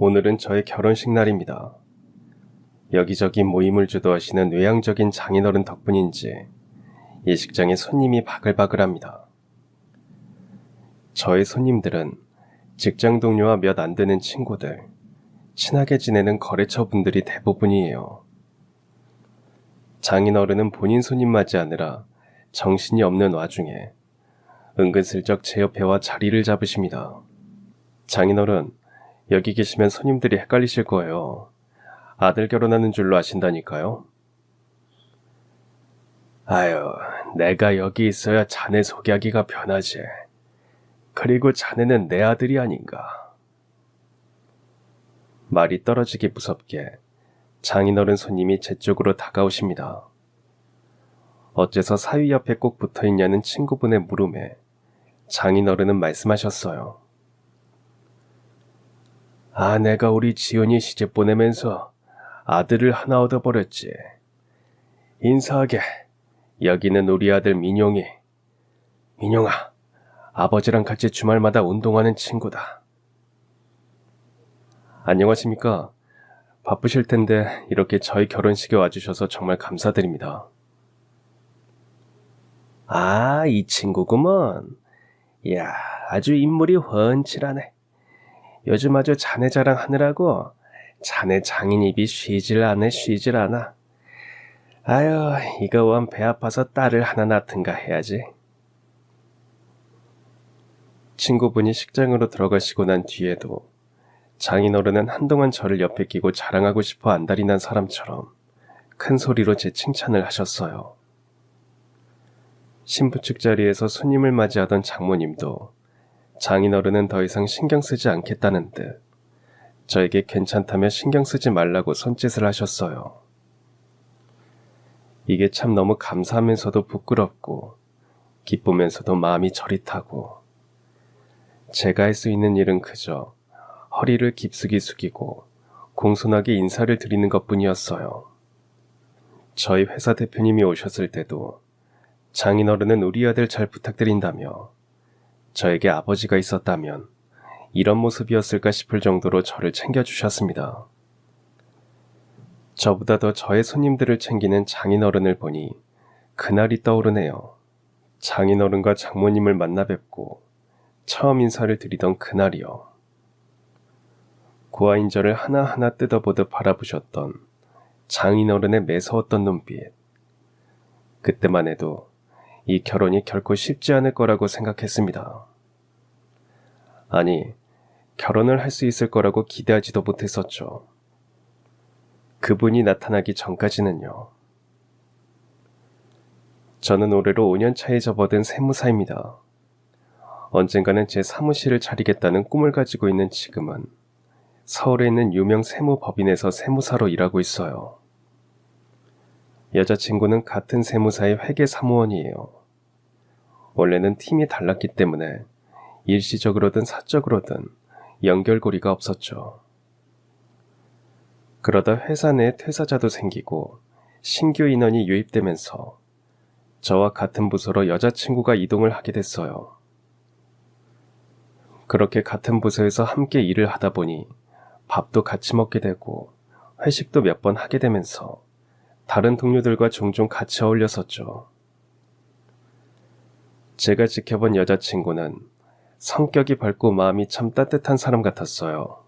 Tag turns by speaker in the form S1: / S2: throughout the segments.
S1: 오늘은 저의 결혼식 날입니다. 여기저기 모임을 주도하시는 외향적인 장인어른 덕분인지 예식장에 손님이 바글바글합니다. 저의 손님들은 직장 동료와 몇 안 되는 친구들, 친하게 지내는 거래처 분들이 대부분이에요. 장인어른은 본인 손님 맞이하느라 정신이 없는 와중에 은근슬쩍 제 옆에 와 자리를 잡으십니다. 장인어른, 여기 계시면 손님들이 헷갈리실 거예요. 아들 결혼하는 줄로 아신다니까요. 아유, 내가 여기 있어야 자네 소개하기가 편하지. 그리고 자네는 내 아들이 아닌가. 말이 떨어지기 무섭게 장인어른 손님이 제 쪽으로 다가오십니다. 어째서 사위 옆에 꼭 붙어있냐는 친구분의 물음에 장인어른은 말씀하셨어요. 아내가 우리 지연이 시집 보내면서 아들을 하나 얻어버렸지. 인사하게, 여기는 우리 아들 민용이. 민용아, 아버지랑 같이 주말마다 운동하는 친구다. 안녕하십니까. 바쁘실 텐데 이렇게 저희 결혼식에 와주셔서 정말 감사드립니다. 아, 이 친구구먼. 이야, 아주 인물이 훤칠하네. 요즘 아주 자네 자랑하느라고 자네 장인 입이 쉬질 않아. 아유, 이거 원 배 아파서 딸을 하나 낳든가 해야지. 친구분이 식장으로 들어가시고 난 뒤에도 장인어른은 한동안 저를 옆에 끼고 자랑하고 싶어 안달이 난 사람처럼 큰 소리로 제 칭찬을 하셨어요. 신부 측 자리에서 손님을 맞이하던 장모님도 장인어른은 더 이상 신경 쓰지 않겠다는 듯 저에게 괜찮다며 신경 쓰지 말라고 손짓을 하셨어요. 이게 참 너무 감사하면서도 부끄럽고 기쁘면서도 마음이 저릿하고 제가 할 수 있는 일은 그저 허리를 깊숙이 숙이고 공손하게 인사를 드리는 것뿐이었어요. 저희 회사 대표님이 오셨을 때도 장인어른은 우리 아들 잘 부탁드린다며 저에게 아버지가 있었다면 이런 모습이었을까 싶을 정도로 저를 챙겨주셨습니다. 저보다 더 저의 손님들을 챙기는 장인어른을 보니 그날이 떠오르네요. 장인어른과 장모님을 만나 뵙고 처음 인사를 드리던 그날이요. 고아인절을 하나하나 뜯어보듯 바라보셨던 장인어른의 매서웠던 눈빛. 그때만 해도 이 결혼이 결코 쉽지 않을 거라고 생각했습니다. 아니, 결혼을 할 수 있을 거라고 기대하지도 못했었죠. 그분이 나타나기 전까지는요. 저는 올해로 5년 차에 접어든 세무사입니다. 언젠가는 제 사무실을 차리겠다는 꿈을 가지고 있는 지금은 서울에 있는 유명 세무법인에서 세무사로 일하고 있어요. 여자친구는 같은 세무사의 회계사무원이에요. 원래는 팀이 달랐기 때문에 일시적으로든 사적으로든 연결고리가 없었죠. 그러다 회사 내에 퇴사자도 생기고 신규 인원이 유입되면서 저와 같은 부서로 여자친구가 이동을 하게 됐어요. 그렇게 같은 부서에서 함께 일을 하다 보니 밥도 같이 먹게 되고 회식도 몇 번 하게 되면서 다른 동료들과 종종 같이 어울렸었죠. 제가 지켜본 여자친구는 성격이 밝고 마음이 참 따뜻한 사람 같았어요.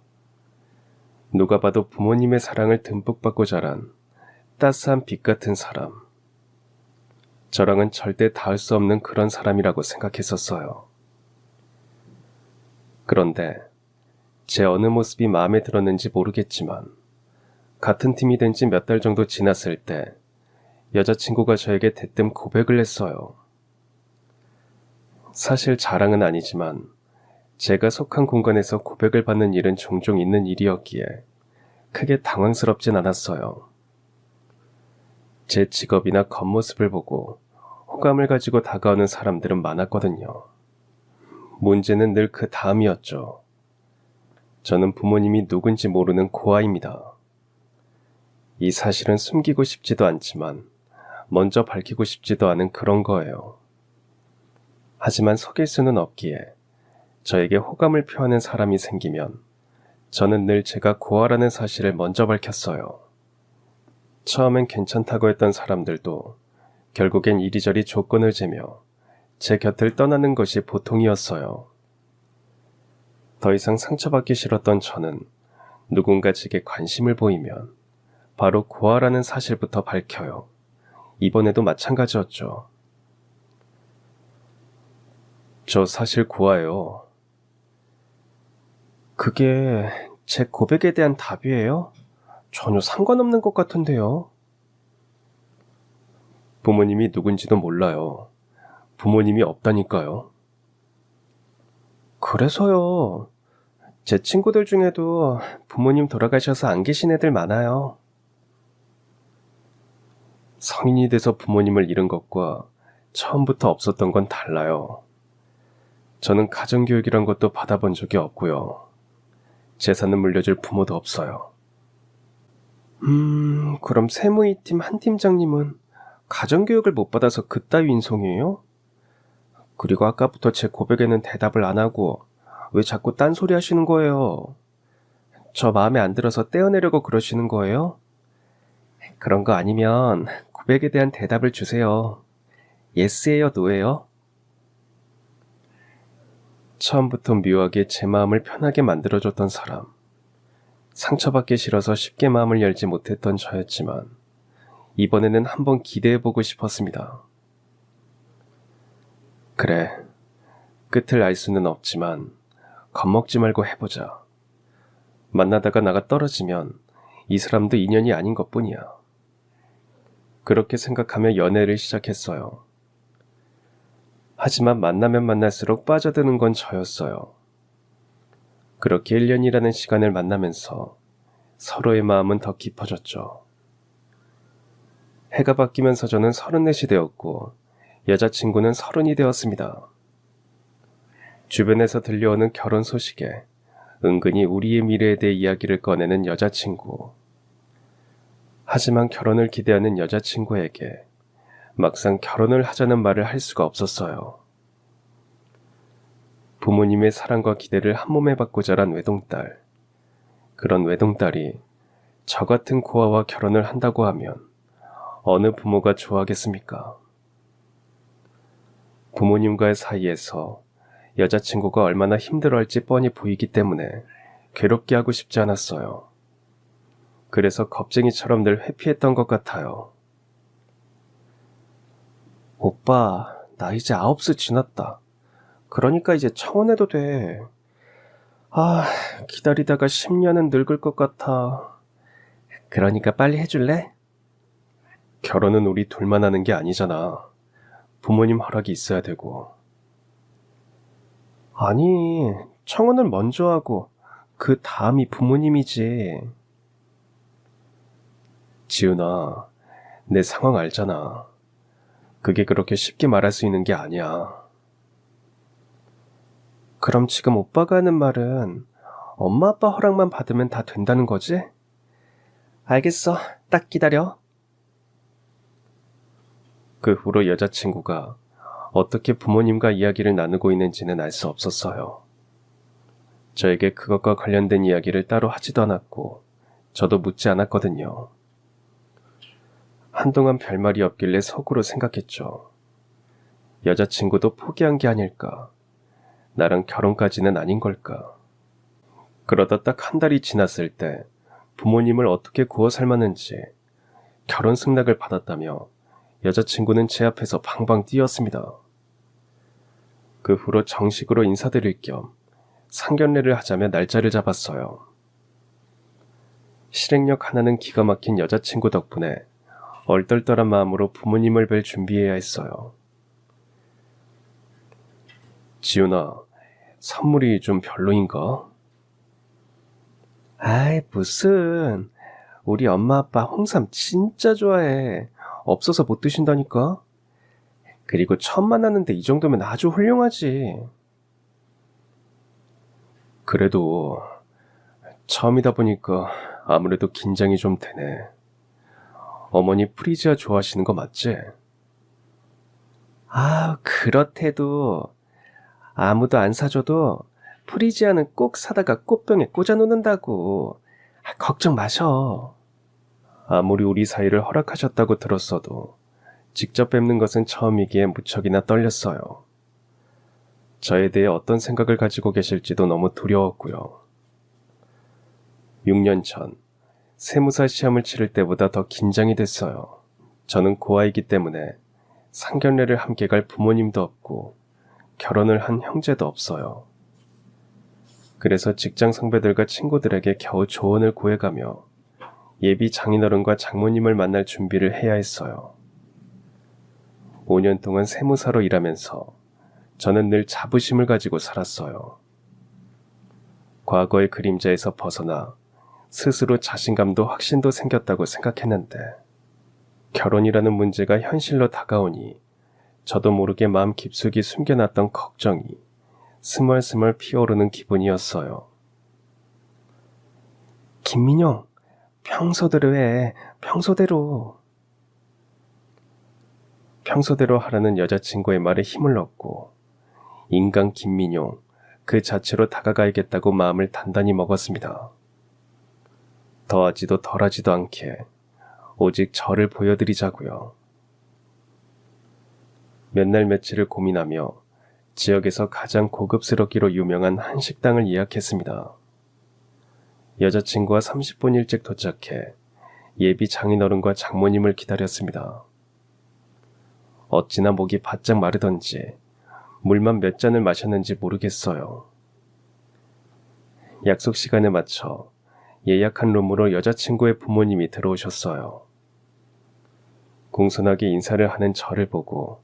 S1: 누가 봐도 부모님의 사랑을 듬뿍 받고 자란 따스한 빛 같은 사람. 저랑은 절대 닿을 수 없는 그런 사람이라고 생각했었어요. 그런데 제 어느 모습이 마음에 들었는지 모르겠지만 같은 팀이 된 지 몇 달 정도 지났을 때 여자친구가 저에게 대뜸 고백을 했어요. 사실 자랑은 아니지만 제가 속한 공간에서 고백을 받는 일은 종종 있는 일이었기에 크게 당황스럽진 않았어요. 제 직업이나 겉모습을 보고 호감을 가지고 다가오는 사람들은 많았거든요. 문제는 늘 그 다음이었죠. 저는 부모님이 누군지 모르는 고아입니다. 이 사실은 숨기고 싶지도 않지만 먼저 밝히고 싶지도 않은 그런 거예요. 하지만 속일 수는 없기에 저에게 호감을 표하는 사람이 생기면 저는 늘 제가 고아라는 사실을 먼저 밝혔어요. 처음엔 괜찮다고 했던 사람들도 결국엔 이리저리 조건을 재며 제 곁을 떠나는 것이 보통이었어요. 더 이상 상처받기 싫었던 저는 누군가 제게 관심을 보이면 바로 고아라는 사실부터 밝혀요. 이번에도 마찬가지였죠. 저 사실 고아예요. 그게 제 고백에 대한 답이에요? 전혀 상관없는 것 같은데요. 부모님이 누군지도 몰라요. 부모님이 없다니까요. 그래서요. 제 친구들 중에도 부모님 돌아가셔서 안 계신 애들 많아요. 성인이 돼서 부모님을 잃은 것과 처음부터 없었던 건 달라요. 저는 가정교육이란 것도 받아본 적이 없고요. 재산을 물려줄 부모도 없어요. 그럼 세무이팀 한 팀장님은 가정교육을 못 받아서 그따위 인성이에요? 그리고 아까부터 제 고백에는 대답을 안 하고 왜 자꾸 딴소리 하시는 거예요? 저 마음에 안 들어서 떼어내려고 그러시는 거예요? 그런 거 아니면 고백에 대한 대답을 주세요. 예스예요, 노예요? 처음부터 묘하게 제 마음을 편하게 만들어줬던 사람. 상처받기 싫어서 쉽게 마음을 열지 못했던 저였지만 이번에는 한번 기대해보고 싶었습니다. 그래, 끝을 알 수는 없지만 겁먹지 말고 해보자. 만나다가 나가 떨어지면 이 사람도 인연이 아닌 것뿐이야. 그렇게 생각하며 연애를 시작했어요. 하지만 만나면 만날수록 빠져드는 건 저였어요. 그렇게 1년이라는 시간을 만나면서 서로의 마음은 더 깊어졌죠. 해가 바뀌면서 저는 34이 되었고 여자친구는 30이 되었습니다. 주변에서 들려오는 결혼 소식에 은근히 우리의 미래에 대해 이야기를 꺼내는 여자친구. 하지만 결혼을 기대하는 여자친구에게 막상 결혼을 하자는 말을 할 수가 없었어요. 부모님의 사랑과 기대를 한 몸에 받고 자란 외동딸. 그런 외동딸이 저 같은 고아와 결혼을 한다고 하면 어느 부모가 좋아하겠습니까? 부모님과의 사이에서 여자친구가 얼마나 힘들어할지 뻔히 보이기 때문에 괴롭게 하고 싶지 않았어요. 그래서 겁쟁이처럼 늘 회피했던 것 같아요. 오빠, 나 이제 9살 지났다. 그러니까 이제 청혼해도 돼. 기다리다가 10년은 늙을 것 같아. 그러니까 빨리 해줄래? 결혼은 우리 둘만 하는 게 아니잖아. 부모님 허락이 있어야 되고. 아니, 청혼을 먼저 하고 그 다음이 부모님이지. 지은아, 내 상황 알잖아. 그게 그렇게 쉽게 말할 수 있는 게 아니야. 그럼 지금 오빠가 하는 말은 엄마 아빠 허락만 받으면 다 된다는 거지? 알겠어. 딱 기다려. 그 후로 여자친구가 어떻게 부모님과 이야기를 나누고 있는지는 알 수 없었어요. 저에게 그것과 관련된 이야기를 따로 하지도 않았고 저도 묻지 않았거든요. 한동안 별말이 없길래 속으로 생각했죠. 여자친구도 포기한 게 아닐까. 나랑 결혼까지는 아닌 걸까. 그러다 딱 한 달이 지났을 때 부모님을 어떻게 구워 삶았는지 결혼 승낙을 받았다며 여자친구는 제 앞에서 방방 뛰었습니다. 그 후로 정식으로 인사드릴 겸 상견례를 하자며 날짜를 잡았어요. 실행력 하나는 기가 막힌 여자친구 덕분에 얼떨떨한 마음으로 부모님을 뵐 준비해야 했어요. 지훈아, 선물이 좀 별로인가? 아이, 무슨. 우리 엄마 아빠 홍삼 진짜 좋아해. 없어서 못 드신다니까? 그리고 처음 만났는데 이 정도면 아주 훌륭하지. 그래도 처음이다 보니까 아무래도 긴장이 좀 되네. 어머니 프리지아 좋아하시는 거 맞지? 그렇대도 아무도 안 사줘도 프리지아는 꼭 사다가 꽃병에 꽂아 놓는다고. 걱정 마셔. 아무리 우리 사이를 허락하셨다고 들었어도 직접 뵙는 것은 처음이기에 무척이나 떨렸어요. 저에 대해 어떤 생각을 가지고 계실지도 너무 두려웠고요. 6년 전 세무사 시험을 치를 때보다 더 긴장이 됐어요. 저는 고아이기 때문에 상견례를 함께 갈 부모님도 없고 결혼을 한 형제도 없어요. 그래서 직장 선배들과 친구들에게 겨우 조언을 구해가며 예비 장인어른과 장모님을 만날 준비를 해야 했어요. 5년 동안 세무사로 일하면서 저는 늘 자부심을 가지고 살았어요. 과거의 그림자에서 벗어나 스스로 자신감도 확신도 생겼다고 생각했는데 결혼이라는 문제가 현실로 다가오니 저도 모르게 마음 깊숙이 숨겨놨던 걱정이 스멀스멀 피어오르는 기분이었어요. 김민용, 평소대로 해. 평소대로. 평소대로 하라는 여자친구의 말에 힘을 얻고 인간 김민용 그 자체로 다가가야겠다고 마음을 단단히 먹었습니다. 더하지도 덜하지도 않게 오직 저를 보여드리자고요. 몇 날 며칠을 고민하며 지역에서 가장 고급스럽기로 유명한 한 식당을 예약했습니다. 여자친구와 30분 일찍 도착해 예비 장인어른과 장모님을 기다렸습니다. 어찌나 목이 바짝 마르던지 물만 몇 잔을 마셨는지 모르겠어요. 약속 시간에 맞춰 예약한 룸으로 여자친구의 부모님이 들어오셨어요. 공손하게 인사를 하는 저를 보고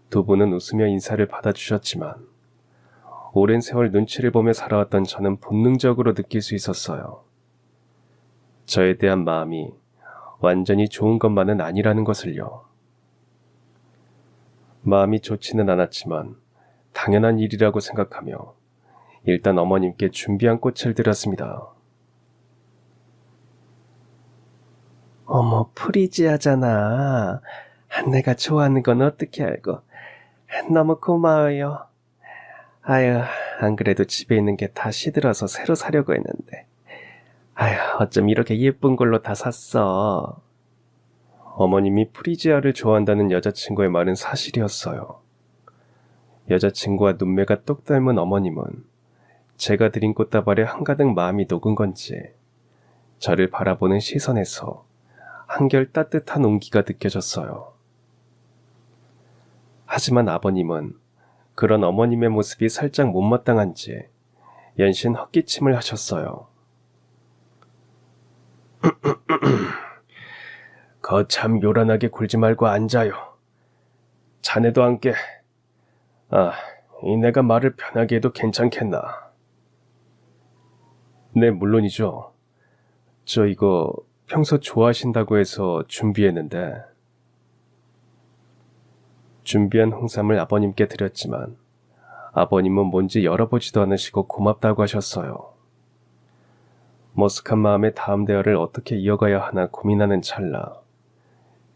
S1: 두 분은 웃으며 인사를 받아주셨지만 오랜 세월 눈치를 보며 살아왔던 저는 본능적으로 느낄 수 있었어요. 저에 대한 마음이 완전히 좋은 것만은 아니라는 것을요. 마음이 좋지는 않았지만 당연한 일이라고 생각하며 일단 어머님께 준비한 꽃을 드렸습니다. 어머, 프리지아잖아. 내가 좋아하는 건 어떻게 알고. 너무 고마워요. 아유, 안 그래도 집에 있는 게 다 시들어서 새로 사려고 했는데. 아유, 어쩜 이렇게 예쁜 걸로 다 샀어. 어머님이 프리지아를 좋아한다는 여자친구의 말은 사실이었어요. 여자친구와 눈매가 똑 닮은 어머님은 제가 드린 꽃다발에 한가득 마음이 녹은 건지 저를 바라보는 시선에서 한결 따뜻한 온기가 느껴졌어요. 하지만 아버님은 그런 어머님의 모습이 살짝 못마땅한지 연신 헛기침을 하셨어요. 거참 요란하게 굴지 말고 앉아요. 자네도 함께. 내가 말을 편하게 해도 괜찮겠나? 네, 물론이죠. 저 이거 평소 좋아하신다고 해서 준비했는데. 준비한 홍삼을 아버님께 드렸지만 아버님은 뭔지 열어보지도 않으시고 고맙다고 하셨어요. 머쓱한 마음에 다음 대화를 어떻게 이어가야 하나 고민하는 찰나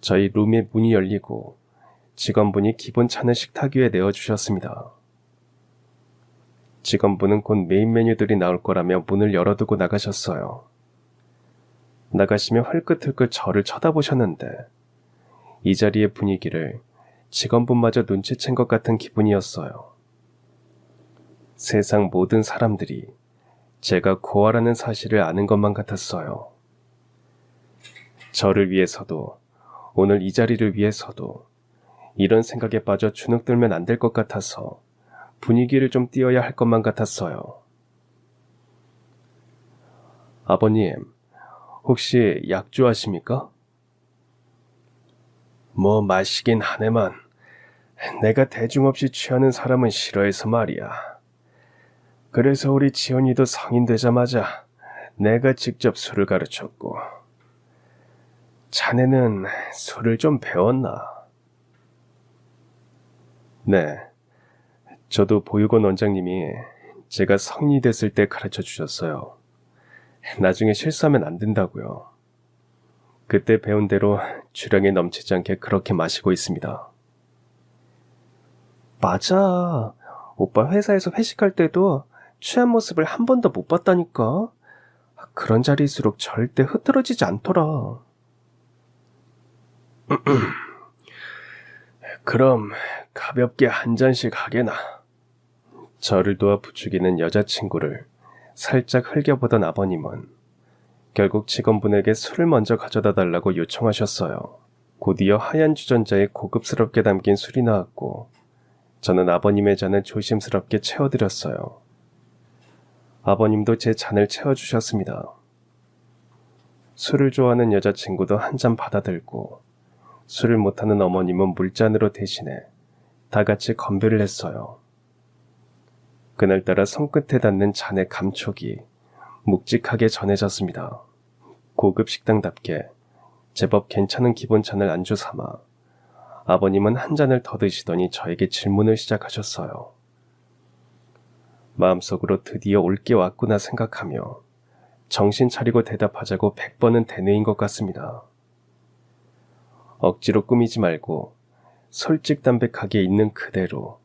S1: 저희 룸의 문이 열리고 직원분이 기본 차는 식탁 위에 내어주셨습니다. 직원분은 곧 메인 메뉴들이 나올 거라며 문을 열어두고 나가셨어요. 나가시며 헐끗헐끗 저를 쳐다보셨는데 이 자리의 분위기를 직원분마저 눈치챈 것 같은 기분이었어요. 세상 모든 사람들이 제가 고아라는 사실을 아는 것만 같았어요. 저를 위해서도 오늘 이 자리를 위해서도 이런 생각에 빠져 주눅들면 안 될 것 같아서 분위기를 좀 띄워야 할 것만 같았어요. 아버님, 혹시 약 좋아하십니까? 뭐 마시긴 하네만 내가 대중 없이 취하는 사람은 싫어해서 말이야. 그래서 우리 지연이도 성인 되자마자 내가 직접 술을 가르쳤고. 자네는 술을 좀 배웠나? 네, 저도 보육원 원장님이 제가 성인이 됐을 때 가르쳐 주셨어요. 나중에 실수하면 안 된다고요. 그때 배운 대로 주량이 넘치지 않게 그렇게 마시고 있습니다. 맞아. 오빠 회사에서 회식할 때도 취한 모습을 한 번도 못 봤다니까. 그런 자리일수록 절대 흐트러지지 않더라. 그럼 가볍게 한 잔씩 하게나. 저를 도와 부추기는 여자친구를 살짝 흘겨보던 아버님은 결국 직원분에게 술을 먼저 가져다 달라고 요청하셨어요. 곧이어 하얀 주전자에 고급스럽게 담긴 술이 나왔고 저는 아버님의 잔을 조심스럽게 채워드렸어요. 아버님도 제 잔을 채워주셨습니다. 술을 좋아하는 여자친구도 한 잔 받아들고 술을 못하는 어머님은 물잔으로 대신해 다 같이 건배를 했어요. 그날따라 손끝에 닿는 잔의 감촉이 묵직하게 전해졌습니다. 고급 식당답게 제법 괜찮은 기본찬을 안주 삼아 아버님은 한 잔을 더 드시더니 저에게 질문을 시작하셨어요. 마음속으로 드디어 올 게 왔구나 생각하며 정신 차리고 대답하자고 100번은 되뇌인 것 같습니다. 억지로 꾸미지 말고 솔직담백하게 있는 그대로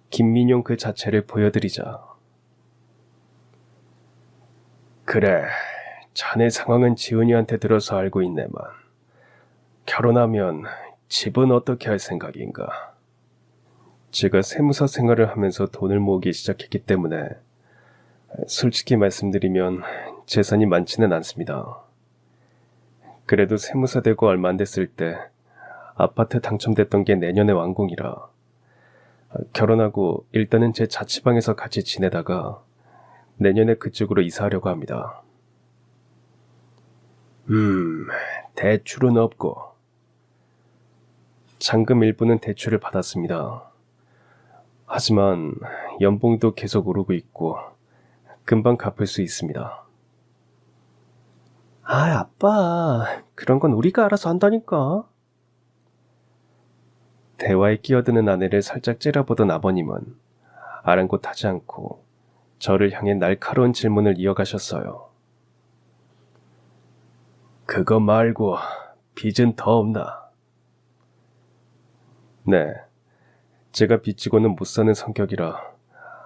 S1: 김민용 그 자체를 보여드리자. 그래, 자네 상황은 지은이한테 들어서 알고 있네만. 결혼하면 집은 어떻게 할 생각인가? 제가 세무사 생활을 하면서 돈을 모으기 시작했기 때문에 솔직히 말씀드리면 재산이 많지는 않습니다. 그래도 세무사 되고 얼마 안 됐을 때 아파트 당첨됐던 게 내년에 완공이라 결혼하고 일단은 제 자취방에서 같이 지내다가 내년에 그쪽으로 이사하려고 합니다. 대출은 없고. 잔금 일부는 대출을 받았습니다. 하지만 연봉도 계속 오르고 있고 금방 갚을 수 있습니다. 아빠, 그런 건 우리가 알아서 한다니까. 대화에 끼어드는 아내를 살짝 째려보던 아버님은 아랑곳하지 않고 저를 향해 날카로운 질문을 이어가셨어요. 그거 말고 빚은 더 없나? 네, 제가 빚지고는 못 사는 성격이라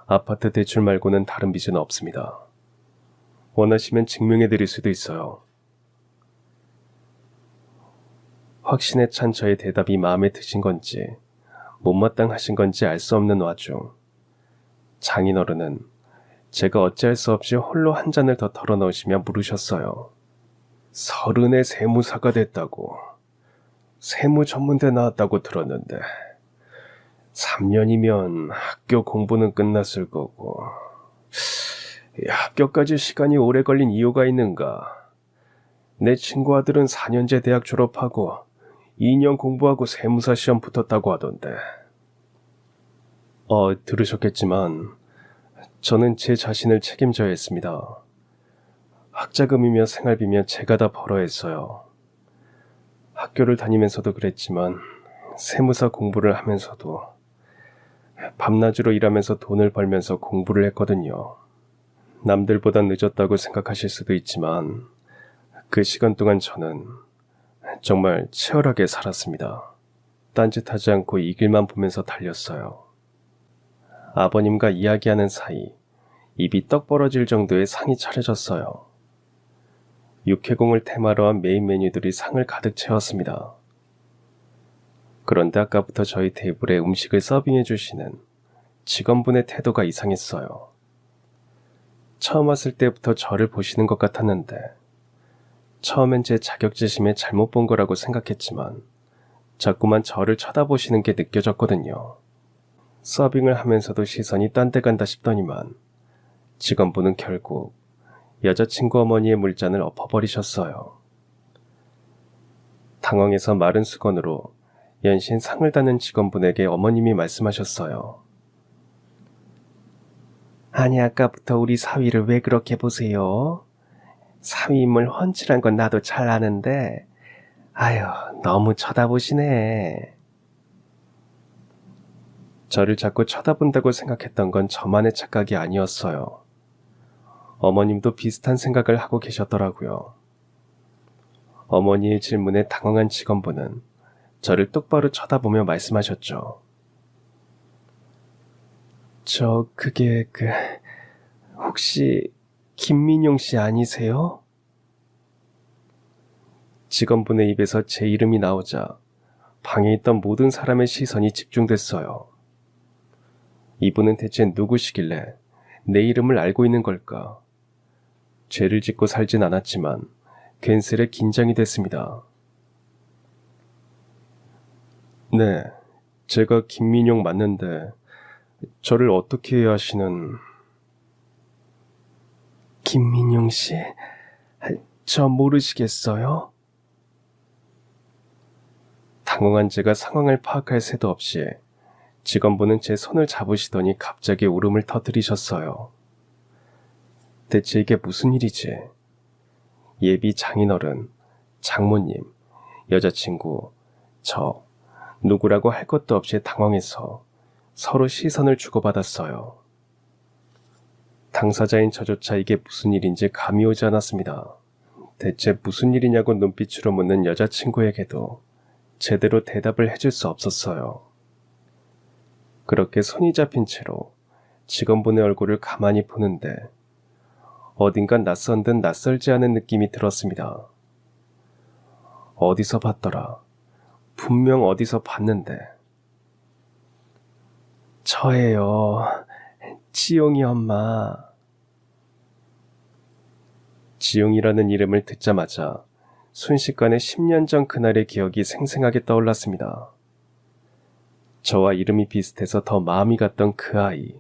S1: 아파트 대출 말고는 다른 빚은 없습니다. 원하시면 증명해 드릴 수도 있어요. 확신에 찬 저의 대답이 마음에 드신 건지 못마땅하신 건지 알 수 없는 와중 장인어른은 제가 어찌할 수 없이 홀로 한 잔을 더 털어넣으시며 물으셨어요. 30에 세무사가 됐다고. 세무전문대 나왔다고 들었는데 3년이면 학교 공부는 끝났을 거고 합격까지 시간이 오래 걸린 이유가 있는가? 내 친구 아들은 4년제 대학 졸업하고 2년 공부하고 세무사 시험 붙었다고 하던데. 들으셨겠지만 저는 제 자신을 책임져야 했습니다. 학자금이며 생활비며 제가 다 벌어야 했어요. 학교를 다니면서도 그랬지만 세무사 공부를 하면서도 밤낮으로 일하면서 돈을 벌면서 공부를 했거든요. 남들보다 늦었다고 생각하실 수도 있지만 그 시간 동안 저는 정말 치열하게 살았습니다. 딴짓하지 않고 이 길만 보면서 달렸어요. 아버님과 이야기하는 사이 입이 떡 벌어질 정도의 상이 차려졌어요. 육해공을 테마로 한 메인 메뉴들이 상을 가득 채웠습니다. 그런데 아까부터 저희 테이블에 음식을 서빙해 주시는 직원분의 태도가 이상했어요. 처음 왔을 때부터 저를 보시는 것 같았는데 처음엔 제 자격지심에 잘못 본 거라고 생각했지만 자꾸만 저를 쳐다보시는 게 느껴졌거든요. 서빙을 하면서도 시선이 딴 데 간다 싶더니만 직원분은 결국 여자친구 어머니의 물잔을 엎어버리셨어요. 당황해서 마른 수건으로 연신 상을 다는 직원분에게 어머님이 말씀하셨어요. 아니, 아까부터 우리 사위를 왜 그렇게 보세요? 사위 인물 훤칠한 건 나도 잘 아는데 아유, 너무 쳐다보시네. 저를 자꾸 쳐다본다고 생각했던 건 저만의 착각이 아니었어요. 어머님도 비슷한 생각을 하고 계셨더라고요. 어머니의 질문에 당황한 직원분은 저를 똑바로 쳐다보며 말씀하셨죠. 그게 혹시 김민용 씨 아니세요? 직원분의 입에서 제 이름이 나오자 방에 있던 모든 사람의 시선이 집중됐어요. 이분은 대체 누구시길래 내 이름을 알고 있는 걸까? 죄를 짓고 살진 않았지만 괜스레 긴장이 됐습니다. 네, 제가 김민용 맞는데 저를 어떻게 해야 하시는... 김민용 씨? 저 모르시겠어요? 당황한 제가 상황을 파악할 새도 없이 직원분은 제 손을 잡으시더니 갑자기 울음을 터뜨리셨어요. 대체 이게 무슨 일이지? 예비 장인어른, 장모님, 여자친구, 저, 누구라고 할 것도 없이 당황해서 서로 시선을 주고받았어요. 당사자인 저조차 이게 무슨 일인지 감이 오지 않았습니다. 대체 무슨 일이냐고 눈빛으로 묻는 여자친구에게도 제대로 대답을 해줄 수 없었어요. 그렇게 손이 잡힌 채로 직원분의 얼굴을 가만히 보는데 어딘가 낯선 듯 낯설지 않은 느낌이 들었습니다. 어디서 봤더라. 분명 어디서 봤는데. 저예요. 지용이 엄마. 지용이라는 이름을 듣자마자 순식간에 10년 전 그날의 기억이 생생하게 떠올랐습니다. 저와 이름이 비슷해서 더 마음이 갔던 그 아이.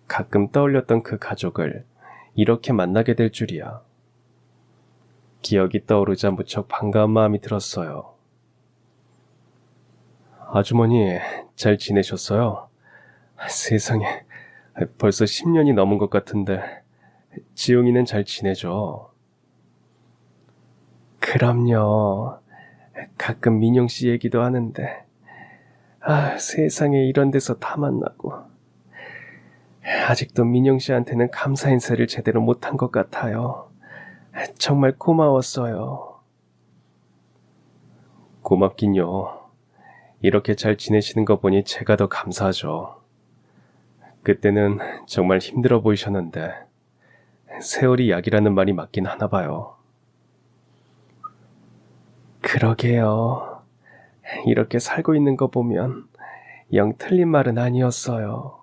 S1: 가끔 떠올렸던 그 가족을 이렇게 만나게 될 줄이야. 기억이 떠오르자 무척 반가운 마음이 들었어요. 아주머니, 잘 지내셨어요? 세상에, 벌써 10년이 넘은 것 같은데 지용이는 잘 지내죠? 그럼요. 가끔 민용 씨 얘기도 하는데 세상에 이런 데서 다 만나고 아직도 민용 씨한테는 감사 인사를 제대로 못한 것 같아요. 정말 고마웠어요. 고맙긴요. 이렇게 잘 지내시는 거 보니 제가 더 감사하죠. 그때는 정말 힘들어 보이셨는데 세월이 약이라는 말이 맞긴 하나 봐요. 그러게요. 이렇게 살고 있는 거 보면 영 틀린 말은 아니었어요.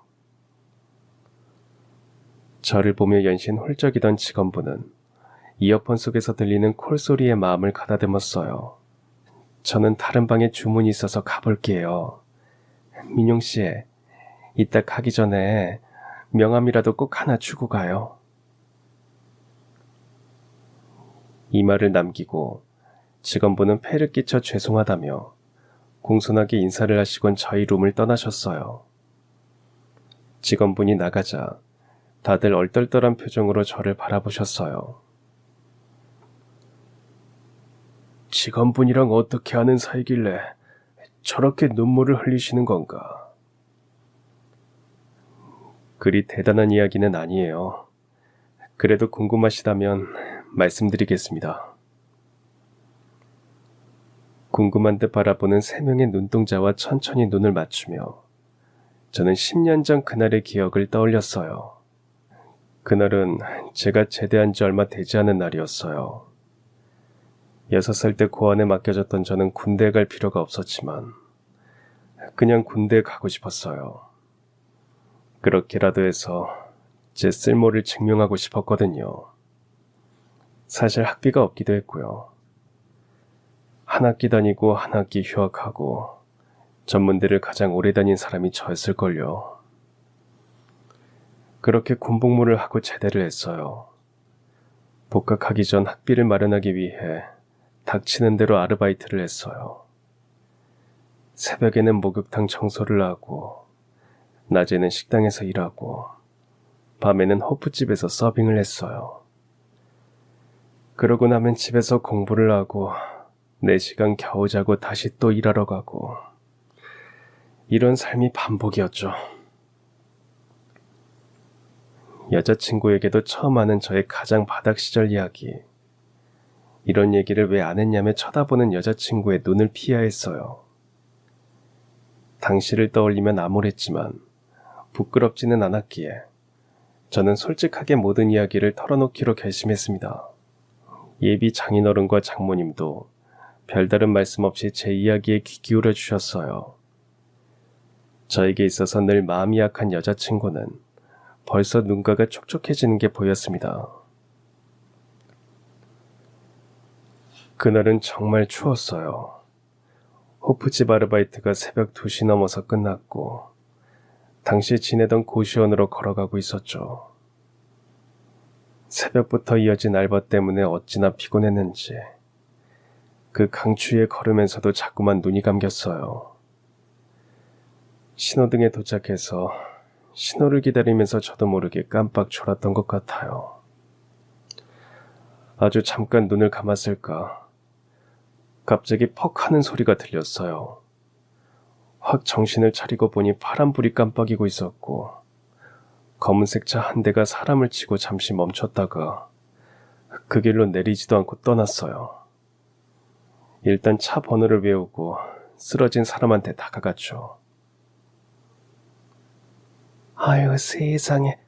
S1: 저를 보며 연신 홀쩍이던 직원분은 이어폰 속에서 들리는 콜소리에 마음을 가다듬었어요. 저는 다른 방에 주문이 있어서 가볼게요. 민용씨, 이따 가기 전에 명함이라도 꼭 하나 주고 가요. 이 말을 남기고 직원분은 폐를 끼쳐 죄송하다며 공손하게 인사를 하시곤 저희 룸을 떠나셨어요. 직원분이 나가자 다들 얼떨떨한 표정으로 저를 바라보셨어요. 직원분이랑 어떻게 아는 사이길래 저렇게 눈물을 흘리시는 건가? 그리 대단한 이야기는 아니에요. 그래도 궁금하시다면 말씀드리겠습니다. 궁금한 듯 바라보는 세 명의 눈동자와 천천히 눈을 맞추며 저는 10년 전 그날의 기억을 떠올렸어요. 그날은 제가 제대한 지 얼마 되지 않은 날이었어요. 6살 때 고아원에 맡겨졌던 저는 군대에 갈 필요가 없었지만 그냥 군대에 가고 싶었어요. 그렇게라도 해서 제 쓸모를 증명하고 싶었거든요. 사실 학비가 없기도 했고요. 한 학기 다니고 한 학기 휴학하고 전문대를 가장 오래 다닌 사람이 저였을걸요. 그렇게 군복무를 하고 제대를 했어요. 복학하기 전 학비를 마련하기 위해 닥치는 대로 아르바이트를 했어요. 새벽에는 목욕탕 청소를 하고 낮에는 식당에서 일하고 밤에는 호프집에서 서빙을 했어요. 그러고 나면 집에서 공부를 하고 4시간 겨우 자고 다시 또 일하러 가고 이런 삶이 반복이었죠. 여자친구에게도 처음 하는 저의 가장 바닥 시절 이야기. 이런 얘기를 왜 안 했냐며 쳐다보는 여자친구의 눈을 피해야 했어요. 당시를 떠올리면 암울했지만 부끄럽지는 않았기에 저는 솔직하게 모든 이야기를 털어놓기로 결심했습니다. 예비 장인어른과 장모님도 별다른 말씀 없이 제 이야기에 귀 기울여 주셨어요. 저에게 있어서 늘 마음이 약한 여자친구는 벌써 눈가가 촉촉해지는 게 보였습니다. 그날은 정말 추웠어요. 호프집 아르바이트가 새벽 2시 넘어서 끝났고 당시 지내던 고시원으로 걸어가고 있었죠. 새벽부터 이어진 알바 때문에 어찌나 피곤했는지 그 강추위에 걸으면서도 자꾸만 눈이 감겼어요. 신호등에 도착해서 신호를 기다리면서 저도 모르게 깜빡 졸았던 것 같아요. 아주 잠깐 눈을 감았을까 갑자기 퍽 하는 소리가 들렸어요. 확 정신을 차리고 보니 파란불이 깜빡이고 있었고 검은색 차 한 대가 사람을 치고 잠시 멈췄다가 그 길로 내리지도 않고 떠났어요. 일단 차 번호를 외우고 쓰러진 사람한테 다가갔죠. 아유 세상에,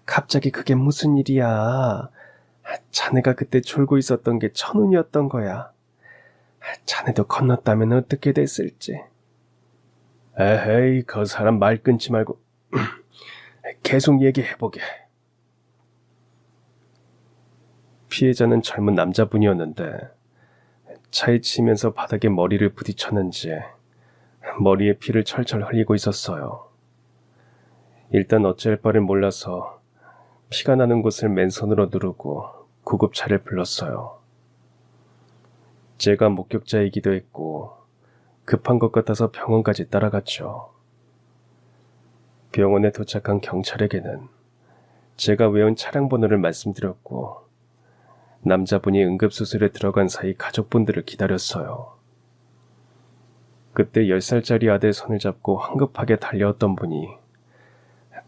S1: 갑자기 그게 무슨 일이야. 자네가 그때 졸고 있었던 게 천운이었던 거야. 자네도 건넜다면 어떻게 됐을지. 에헤이, 그 사람 말 끊지 말고 계속 얘기해보게. 피해자는 젊은 남자분이었는데 차에 치면서 바닥에 머리를 부딪혔는지 머리에 피를 철철 흘리고 있었어요. 일단 어쩔 바를 몰라서 피가 나는 곳을 맨손으로 누르고 구급차를 불렀어요. 제가 목격자이기도 했고 급한 것 같아서 병원까지 따라갔죠. 병원에 도착한 경찰에게는 제가 외운 차량 번호를 말씀드렸고 남자분이 응급수술에 들어간 사이 가족분들을 기다렸어요. 그때 10살짜리 아들 손을 잡고 황급하게 달려왔던 분이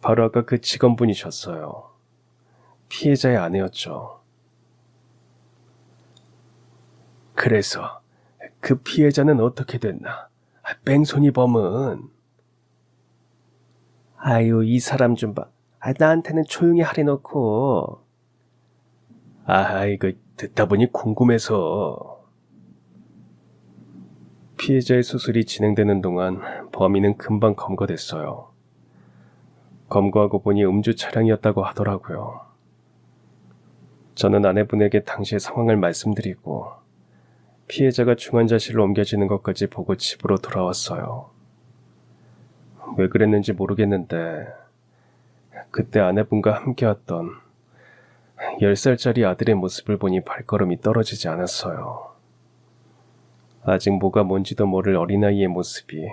S1: 바로 아까 그 직원분이셨어요. 피해자의 아내였죠. 그래서 그 피해자는 어떻게 됐나? 뺑소니 범은. 아유, 이 사람 좀 봐. 나한테는 조용히 하래놓고. 이거 듣다 보니 궁금해서. 피해자의 수술이 진행되는 동안 범인은 금방 검거됐어요. 검거하고 보니 음주 차량이었다고 하더라고요. 저는 아내분에게 당시의 상황을 말씀드리고 피해자가 중환자실로 옮겨지는 것까지 보고 집으로 돌아왔어요. 왜 그랬는지 모르겠는데 그때 아내분과 함께왔던 10살짜리 아들의 모습을 보니 발걸음이 떨어지지 않았어요. 아직 뭐가 뭔지도 모를 어린아이의 모습이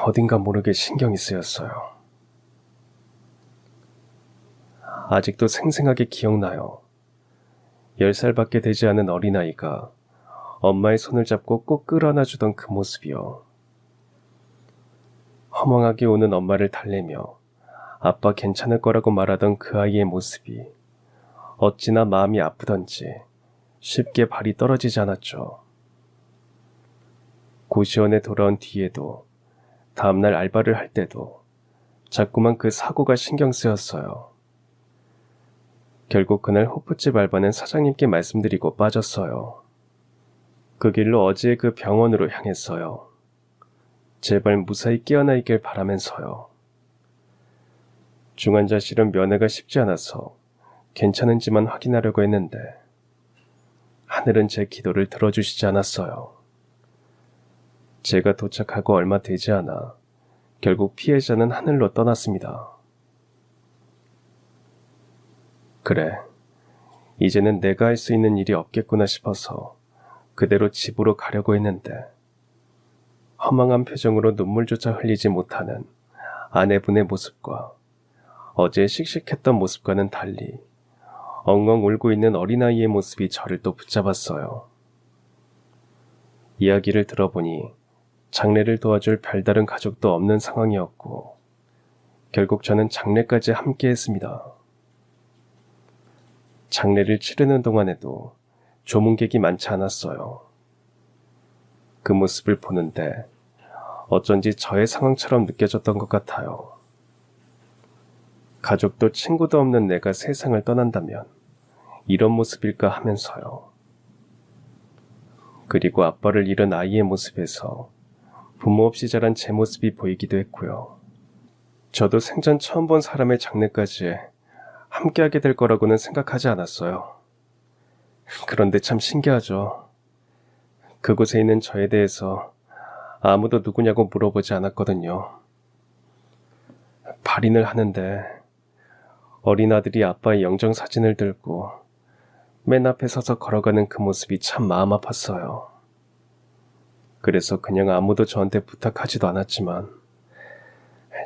S1: 어딘가 모르게 신경이 쓰였어요. 아직도 생생하게 기억나요. 10살밖에 되지 않은 어린아이가 엄마의 손을 잡고 꼭 끌어안아주던 그 모습이요. 허망하게 우는 엄마를 달래며 아빠 괜찮을 거라고 말하던 그 아이의 모습이 어찌나 마음이 아프던지 쉽게 발이 떨어지지 않았죠. 고시원에 돌아온 뒤에도 다음날 알바를 할 때도 자꾸만 그 사고가 신경 쓰였어요. 결국 그날 호프집 알바는 사장님께 말씀드리고 빠졌어요. 그 길로 어제 그 병원으로 향했어요. 제발 무사히 깨어나 있길 바라면서요. 중환자실은 면회가 쉽지 않아서 괜찮은지만 확인하려고 했는데 하늘은 제 기도를 들어주시지 않았어요. 제가 도착하고 얼마 되지 않아 결국 피해자는 하늘로 떠났습니다. 그래, 이제는 내가 할 수 있는 일이 없겠구나 싶어서 그대로 집으로 가려고 했는데 허망한 표정으로 눈물조차 흘리지 못하는 아내분의 모습과 어제 씩씩했던 모습과는 달리 엉엉 울고 있는 어린아이의 모습이 저를 또 붙잡았어요. 이야기를 들어보니 장례를 도와줄 별다른 가족도 없는 상황이었고 결국 저는 장례까지 함께 했습니다. 장례를 치르는 동안에도 조문객이 많지 않았어요. 그 모습을 보는데 어쩐지 저의 상황처럼 느껴졌던 것 같아요. 가족도 친구도 없는 내가 세상을 떠난다면 이런 모습일까 하면서요. 그리고 아빠를 잃은 아이의 모습에서 부모 없이 자란 제 모습이 보이기도 했고요. 저도 생전 처음 본 사람의 장례까지 함께하게 될 거라고는 생각하지 않았어요. 그런데 참 신기하죠. 그곳에 있는 저에 대해서 아무도 누구냐고 물어보지 않았거든요. 발인을 하는데 어린 아들이 아빠의 영정사진을 들고 맨 앞에 서서 걸어가는 그 모습이 참 마음 아팠어요. 그래서 그냥 아무도 저한테 부탁하지도 않았지만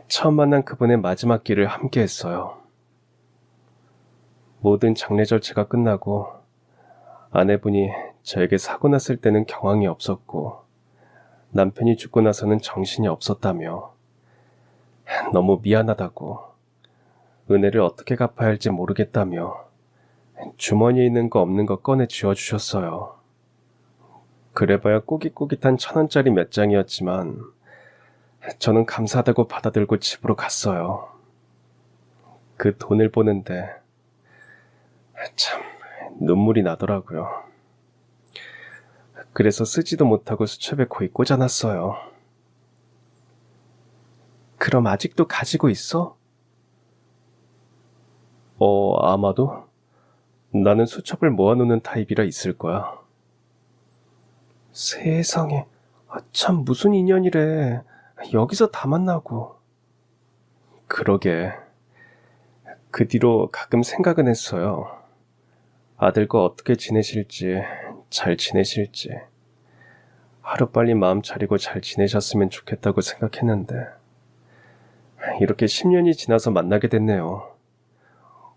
S1: 처음 만난 그분의 마지막 길을 함께 했어요. 모든 장례 절차가 끝나고 아내분이 저에게 사고 났을 때는 경황이 없었고 남편이 죽고 나서는 정신이 없었다며 너무 미안하다고 은혜를 어떻게 갚아야 할지 모르겠다며 주머니에 있는 거 없는 거 꺼내 쥐어주셨어요. 그래봐야 꾸깃꾸깃한 1,000원짜리 몇 장이었지만 저는 감사하다고 받아들고 집으로 갔어요. 그 돈을 보는데 참 눈물이 나더라고요. 그래서 쓰지도 못하고 수첩에 고이 꽂아놨어요. 그럼 아직도 가지고 있어? 아마도. 나는 수첩을 모아놓는 타입이라 있을 거야. 세상에, 참 무슨 인연이래. 여기서 다 만나고. 그러게. 그 뒤로 가끔 생각은 했어요. 아들과 어떻게 지내실지, 잘 지내실지. 하루빨리 마음 차리고 잘 지내셨으면 좋겠다고 생각했는데 이렇게 10년이 지나서 만나게 됐네요.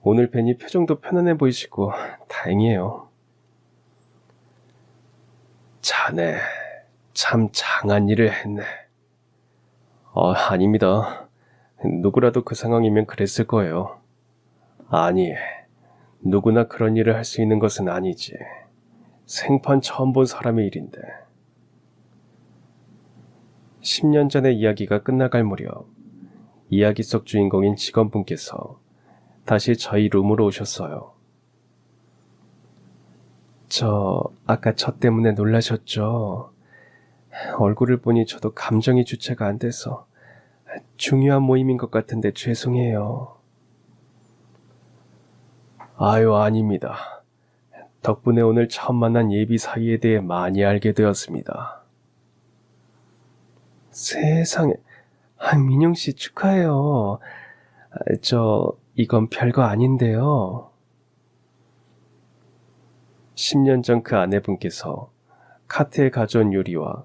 S1: 오늘 뵈니 표정도 편안해 보이시고 다행이에요. 자네, 참 장한 일을 했네. 아닙니다. 누구라도 그 상황이면 그랬을 거예요. 아니, 누구나 그런 일을 할 수 있는 것은 아니지. 생판 처음 본 사람의 일인데. 10년 전의 이야기가 끝나갈 무렵 이야기 속 주인공인 직원분께서 다시 저희 룸으로 오셨어요. 아까 저 때문에 놀라셨죠? 얼굴을 보니 저도 감정이 주체가 안 돼서 중요한 모임인 것 같은데 죄송해요. 아유, 아닙니다. 덕분에 오늘 처음 만난 예비 사이에 대해 많이 알게 되었습니다. 세상에, 민영씨 축하해요. 이건 별거 아닌데요. 10년 전 그 아내분께서 카트에 가져온 요리와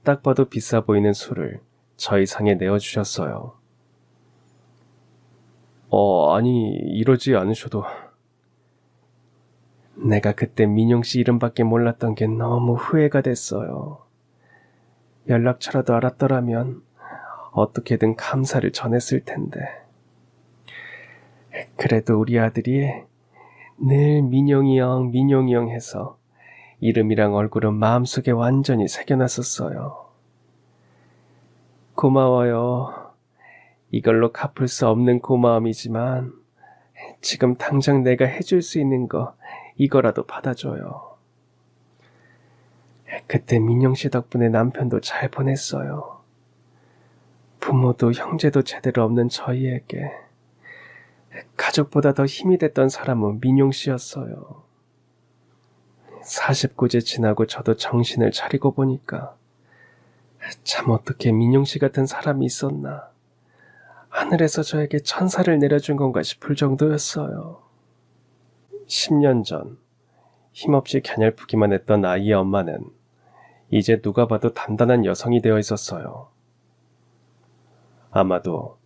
S1: 딱 봐도 비싸 보이는 술을 저희 상에 내어주셨어요. 아니, 이러지 않으셔도. 내가 그때 민영씨 이름밖에 몰랐던 게 너무 후회가 됐어요. 연락처라도 알았더라면 어떻게든 감사를 전했을 텐데. 그래도 우리 아들이 늘 민영이 형 해서 이름이랑 얼굴은 마음속에 완전히 새겨놨었어요. 고마워요. 이걸로 갚을 수 없는 고마움이지만 지금 당장 내가 해줄 수 있는 거 이거라도 받아줘요. 그때 민영씨 덕분에 남편도 잘 보냈어요. 부모도 형제도 제대로 없는 저희에게 가족보다 더 힘이 됐던 사람은 민용씨였어요. 49제 지나고 저도 정신을 차리고 보니까 참 어떻게 민용씨 같은 사람이 있었나. 하늘에서 저에게 천사를 내려준 건가 싶을 정도였어요. 10년 전 힘없이 갸냘프기만 했던 아이의 엄마는 이제 누가 봐도 단단한 여성이 되어 있었어요. 아마도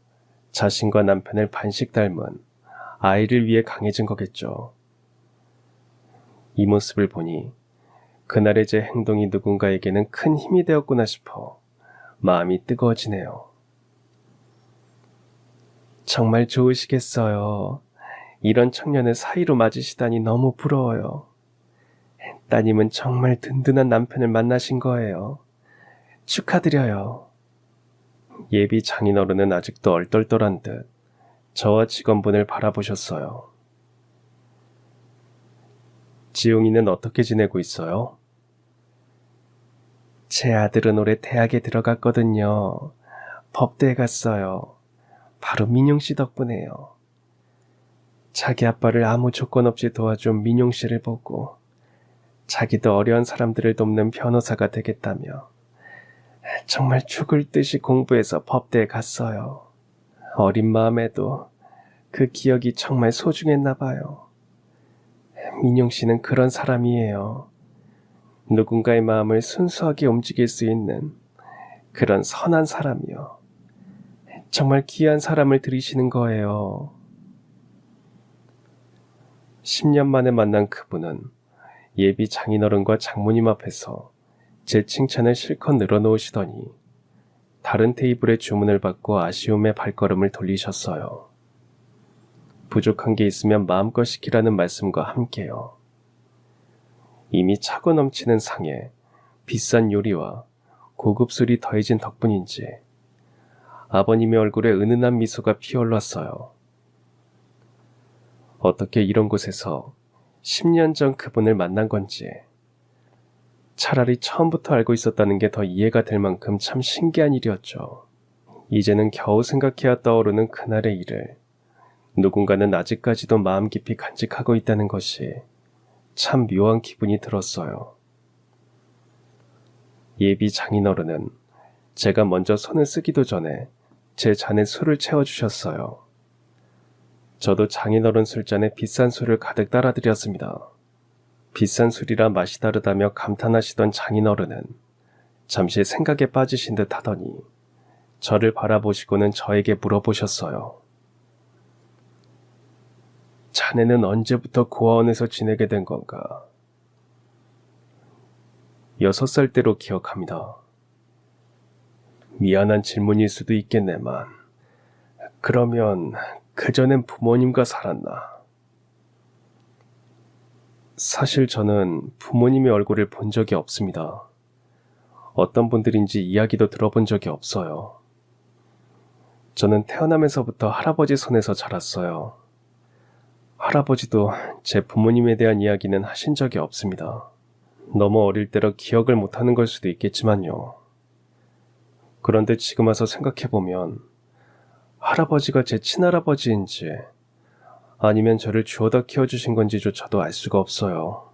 S1: 자신과 남편을 반씩 닮은 아이를 위해 강해진 거겠죠. 이 모습을 보니 그날의 제 행동이 누군가에게는 큰 힘이 되었구나 싶어 마음이 뜨거워지네요. 정말 좋으시겠어요. 이런 청년을 사이로 맞으시다니 너무 부러워요. 따님은 정말 든든한 남편을 만나신 거예요. 축하드려요. 예비 장인어른은 아직도 얼떨떨한 듯 저와 직원분을 바라보셨어요. 지용이는 어떻게 지내고 있어요? 제 아들은 올해 대학에 들어갔거든요. 법대에 갔어요. 바로 민용 씨 덕분에요. 자기 아빠를 아무 조건 없이 도와준 민용 씨를 보고 자기도 어려운 사람들을 돕는 변호사가 되겠다며 정말 죽을 듯이 공부해서 법대에 갔어요. 어린 마음에도 그 기억이 정말 소중했나 봐요. 민용 씨는 그런 사람이에요. 누군가의 마음을 순수하게 움직일 수 있는 그런 선한 사람이요. 정말 귀한 사람을 들이시는 거예요. 10년 만에 만난 그분은 예비 장인어른과 장모님 앞에서 제 칭찬을 실컷 늘어놓으시더니 다른 테이블에 주문을 받고 아쉬움의 발걸음을 돌리셨어요. 부족한 게 있으면 마음껏 시키라는 말씀과 함께요. 이미 차고 넘치는 상에 비싼 요리와 고급 술이 더해진 덕분인지 아버님의 얼굴에 은은한 미소가 피어올랐어요. 어떻게 이런 곳에서 10년 전 그분을 만난 건지 차라리 처음부터 알고 있었다는 게 더 이해가 될 만큼 참 신기한 일이었죠. 이제는 겨우 생각해야 떠오르는 그날의 일을 누군가는 아직까지도 마음 깊이 간직하고 있다는 것이 참 묘한 기분이 들었어요. 예비 장인어른은 제가 먼저 손을 쓰기도 전에 제 잔에 술을 채워주셨어요. 저도 장인어른 술잔에 비싼 술을 가득 따라드렸습니다. 비싼 술이라 맛이 다르다며 감탄하시던 장인어른은 잠시 생각에 빠지신 듯 하더니 저를 바라보시고는 저에게 물어보셨어요. 자네는 언제부터 고아원에서 지내게 된 건가? 6살 때로 기억합니다. 미안한 질문일 수도 있겠네만, 그러면 그전엔 부모님과 살았나? 사실 저는 부모님의 얼굴을 본 적이 없습니다. 어떤 분들인지 이야기도 들어본 적이 없어요. 저는 태어나면서부터 할아버지 손에서 자랐어요. 할아버지도 제 부모님에 대한 이야기는 하신 적이 없습니다. 너무 어릴 때라 기억을 못하는 걸 수도 있겠지만요. 그런데 지금 와서 생각해보면 할아버지가 제 친할아버지인지 아니면 저를 주워다 키워주신 건지조차도 알 수가 없어요.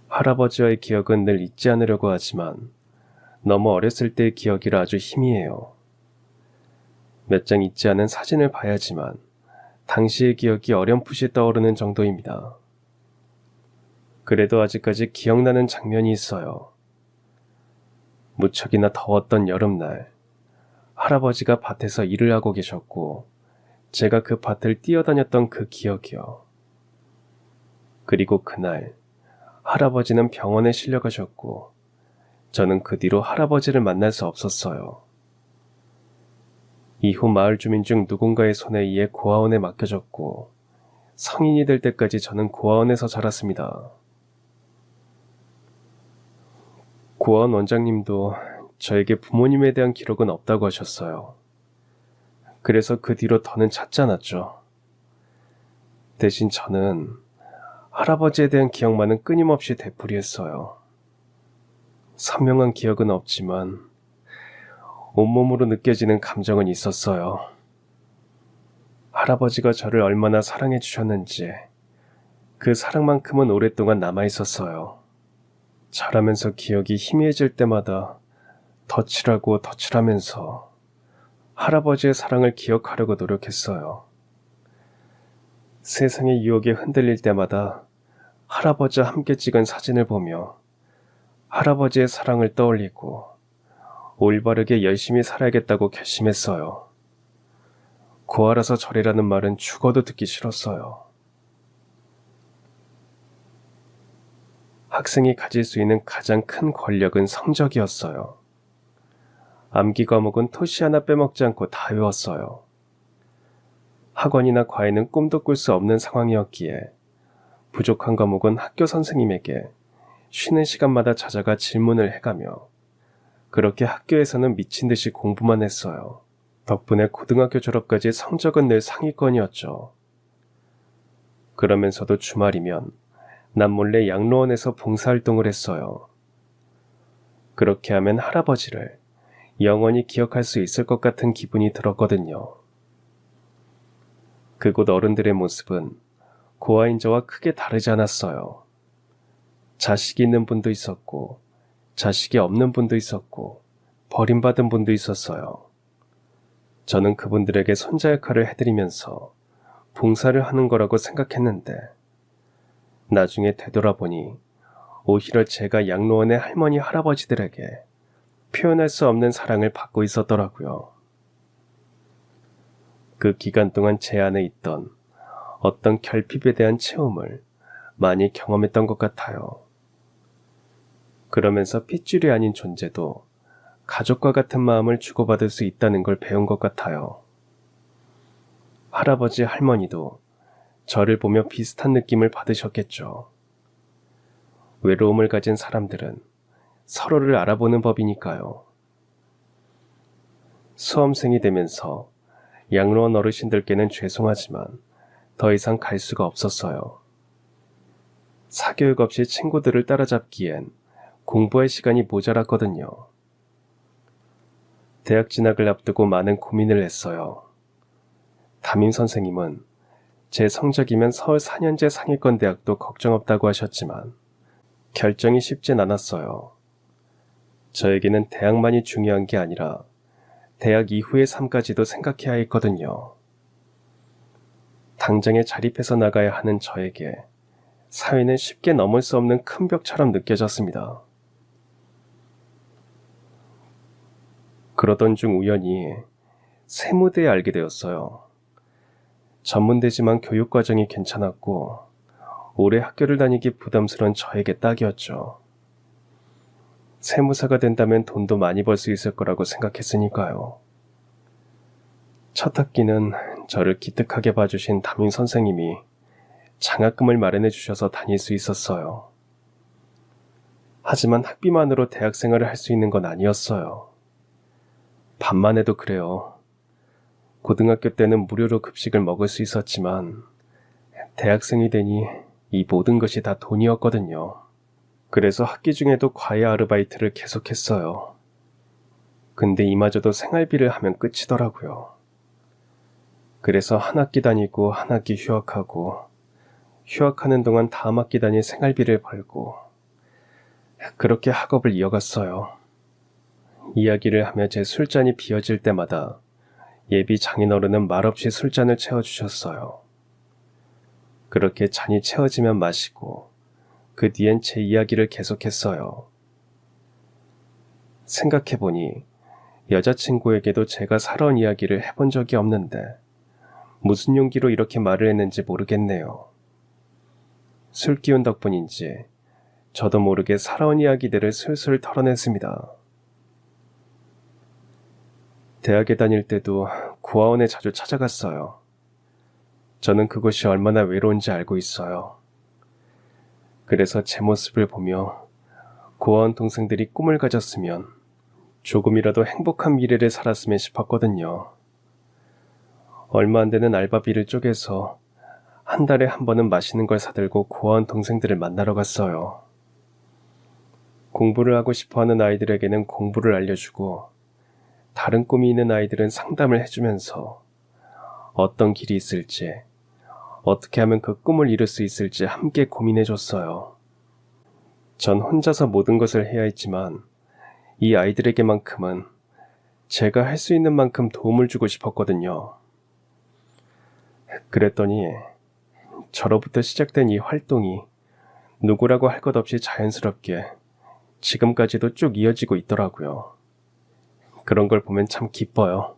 S1: 할아버지와의 기억은 늘 잊지 않으려고 하지만 너무 어렸을 때의 기억이라 아주 희미해요. 몇 장 잊지 않은 사진을 봐야지만 당시의 기억이 어렴풋이 떠오르는 정도입니다. 그래도 아직까지 기억나는 장면이 있어요. 무척이나 더웠던 여름날, 할아버지가 밭에서 일을 하고 계셨고 제가 그 밭을 뛰어다녔던 그 기억이요. 그리고 그날 할아버지는 병원에 실려가셨고 저는 그 뒤로 할아버지를 만날 수 없었어요. 이후 마을 주민 중 누군가의 손에 의해 고아원에 맡겨졌고 성인이 될 때까지 저는 고아원에서 자랐습니다. 고아원 원장님도 저에게 부모님에 대한 기록은 없다고 하셨어요. 그래서 그 뒤로 더는 찾지 않았죠. 대신 저는 할아버지에 대한 기억만은 끊임없이 되풀이했어요. 선명한 기억은 없지만 온몸으로 느껴지는 감정은 있었어요. 할아버지가 저를 얼마나 사랑해 주셨는지 그 사랑만큼은 오랫동안 남아있었어요. 자라면서 기억이 희미해질 때마다 덧칠하고 덧칠하면서 할아버지의 사랑을 기억하려고 노력했어요. 세상의 유혹에 흔들릴 때마다 할아버지와 함께 찍은 사진을 보며 할아버지의 사랑을 떠올리고 올바르게 열심히 살아야겠다고 결심했어요. 고아라서 저래라는 말은 죽어도 듣기 싫었어요. 학생이 가질 수 있는 가장 큰 권력은 성적이었어요. 암기 과목은 토시 하나 빼먹지 않고 다 외웠어요. 학원이나 과외는 꿈도 꿀 수 없는 상황이었기에 부족한 과목은 학교 선생님에게 쉬는 시간마다 찾아가 질문을 해가며 그렇게 학교에서는 미친 듯이 공부만 했어요. 덕분에 고등학교 졸업까지 성적은 늘 상위권이었죠. 그러면서도 주말이면 남몰래 양로원에서 봉사활동을 했어요. 그렇게 하면 할아버지를 영원히 기억할 수 있을 것 같은 기분이 들었거든요. 그곳 어른들의 모습은 고아인 저와 크게 다르지 않았어요. 자식이 있는 분도 있었고, 자식이 없는 분도 있었고, 버림받은 분도 있었어요. 저는 그분들에게 손자 역할을 해드리면서 봉사를 하는 거라고 생각했는데, 나중에 되돌아보니 오히려 제가 양로원의 할머니 할아버지들에게 표현할 수 없는 사랑을 받고 있었더라고요. 그 기간 동안 제 안에 있던 어떤 결핍에 대한 체험을 많이 경험했던 것 같아요. 그러면서 핏줄이 아닌 존재도 가족과 같은 마음을 주고받을 수 있다는 걸 배운 것 같아요. 할아버지, 할머니도 저를 보며 비슷한 느낌을 받으셨겠죠. 외로움을 가진 사람들은 서로를 알아보는 법이니까요. 수험생이 되면서 양로원 어르신들께는 죄송하지만 더 이상 갈 수가 없었어요. 사교육 없이 친구들을 따라잡기엔 공부할 시간이 모자랐거든요. 대학 진학을 앞두고 많은 고민을 했어요. 담임 선생님은 제 성적이면 서울 4년제 상위권 대학도 걱정 없다고 하셨지만 결정이 쉽진 않았어요. 저에게는 대학만이 중요한 게 아니라 대학 이후의 삶까지도 생각해야 했거든요. 당장에 자립해서 나가야 하는 저에게 사회는 쉽게 넘을 수 없는 큰 벽처럼 느껴졌습니다. 그러던 중 우연히 세무대에 알게 되었어요. 전문대지만 교육과정이 괜찮았고 오래 학교를 다니기 부담스러운 저에게 딱이었죠. 세무사가 된다면 돈도 많이 벌 수 있을 거라고 생각했으니까요. 첫 학기는 저를 기특하게 봐주신 담임 선생님이 장학금을 마련해 주셔서 다닐 수 있었어요. 하지만 학비만으로 대학 생활을 할 수 있는 건 아니었어요. 반만 해도 그래요. 고등학교 때는 무료로 급식을 먹을 수 있었지만 대학생이 되니 이 모든 것이 다 돈이었거든요. 그래서 학기 중에도 과외 아르바이트를 계속했어요. 근데 이마저도 생활비를 하면 끝이더라고요. 그래서 한 학기 다니고 한 학기 휴학하고 휴학하는 동안 다음 학기 다닐 생활비를 벌고 그렇게 학업을 이어갔어요. 이야기를 하며 제 술잔이 비어질 때마다 예비 장인어른은 말없이 술잔을 채워주셨어요. 그렇게 잔이 채워지면 마시고 그 뒤엔 제 이야기를 계속했어요. 생각해보니 여자친구에게도 제가 살아온 이야기를 해본 적이 없는데 무슨 용기로 이렇게 말을 했는지 모르겠네요. 술 기운 덕분인지 저도 모르게 살아온 이야기들을 술술 털어냈습니다. 대학에 다닐 때도 고아원에 자주 찾아갔어요. 저는 그곳이 얼마나 외로운지 알고 있어요. 그래서 제 모습을 보며 고아원 동생들이 꿈을 가졌으면 조금이라도 행복한 미래를 살았으면 싶었거든요. 얼마 안 되는 알바비를 쪼개서 한 달에 한 번은 맛있는 걸 사들고 고아원 동생들을 만나러 갔어요. 공부를 하고 싶어하는 아이들에게는 공부를 알려주고 다른 꿈이 있는 아이들은 상담을 해주면서 어떤 길이 있을지, 어떻게 하면 그 꿈을 이룰 수 있을지 함께 고민해줬어요. 전 혼자서 모든 것을 해야 했지만 이 아이들에게만큼은 제가 할 수 있는 만큼 도움을 주고 싶었거든요. 그랬더니 저로부터 시작된 이 활동이 누구라고 할 것 없이 자연스럽게 지금까지도 쭉 이어지고 있더라고요. 그런 걸 보면 참 기뻐요.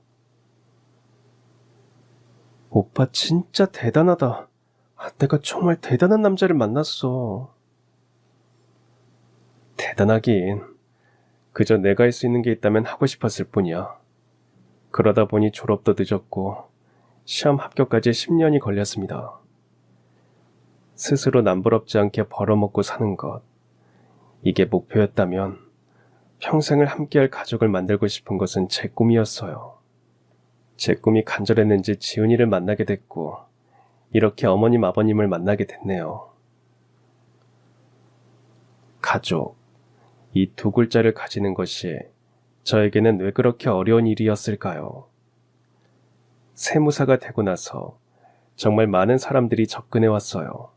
S1: 오빠 진짜 대단하다. 내가 정말 대단한 남자를 만났어. 대단하긴. 그저 내가 할 수 있는 게 있다면 하고 싶었을 뿐이야. 그러다 보니 졸업도 늦었고 시험 합격까지 10년이 걸렸습니다. 스스로 남부럽지 않게 벌어먹고 사는 것. 이게 목표였다면 평생을 함께할 가족을 만들고 싶은 것은 제 꿈이었어요. 제 꿈이 간절했는지 지훈이를 만나게 됐고 이렇게 어머님 아버님을 만나게 됐네요. 가족, 이 두 글자를 가지는 것이 저에게는 왜 그렇게 어려운 일이었을까요? 세무사가 되고 나서 정말 많은 사람들이 접근해 왔어요.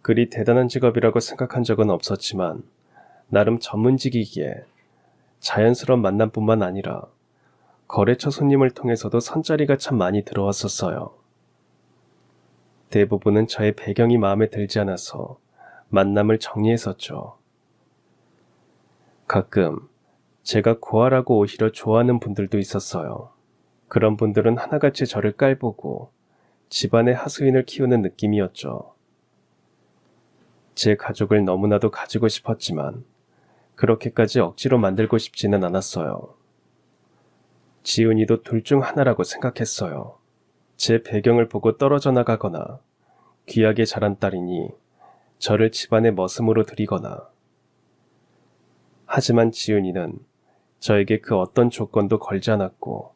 S1: 그리 대단한 직업이라고 생각한 적은 없었지만 나름 전문직이기에 자연스러운 만남뿐만 아니라 거래처 손님을 통해서도 선자리가 참 많이 들어왔었어요. 대부분은 저의 배경이 마음에 들지 않아서 만남을 정리했었죠. 가끔 제가 고아라고 오히려 좋아하는 분들도 있었어요. 그런 분들은 하나같이 저를 깔보고 집안의 하수인을 키우는 느낌이었죠. 제 가족을 너무나도 가지고 싶었지만 그렇게까지 억지로 만들고 싶지는 않았어요. 지훈이도 둘 중 하나라고 생각했어요. 제 배경을 보고 떨어져 나가거나 귀하게 자란 딸이니 저를 집안의 머슴으로 들이거나. 하지만 지훈이는 저에게 그 어떤 조건도 걸지 않았고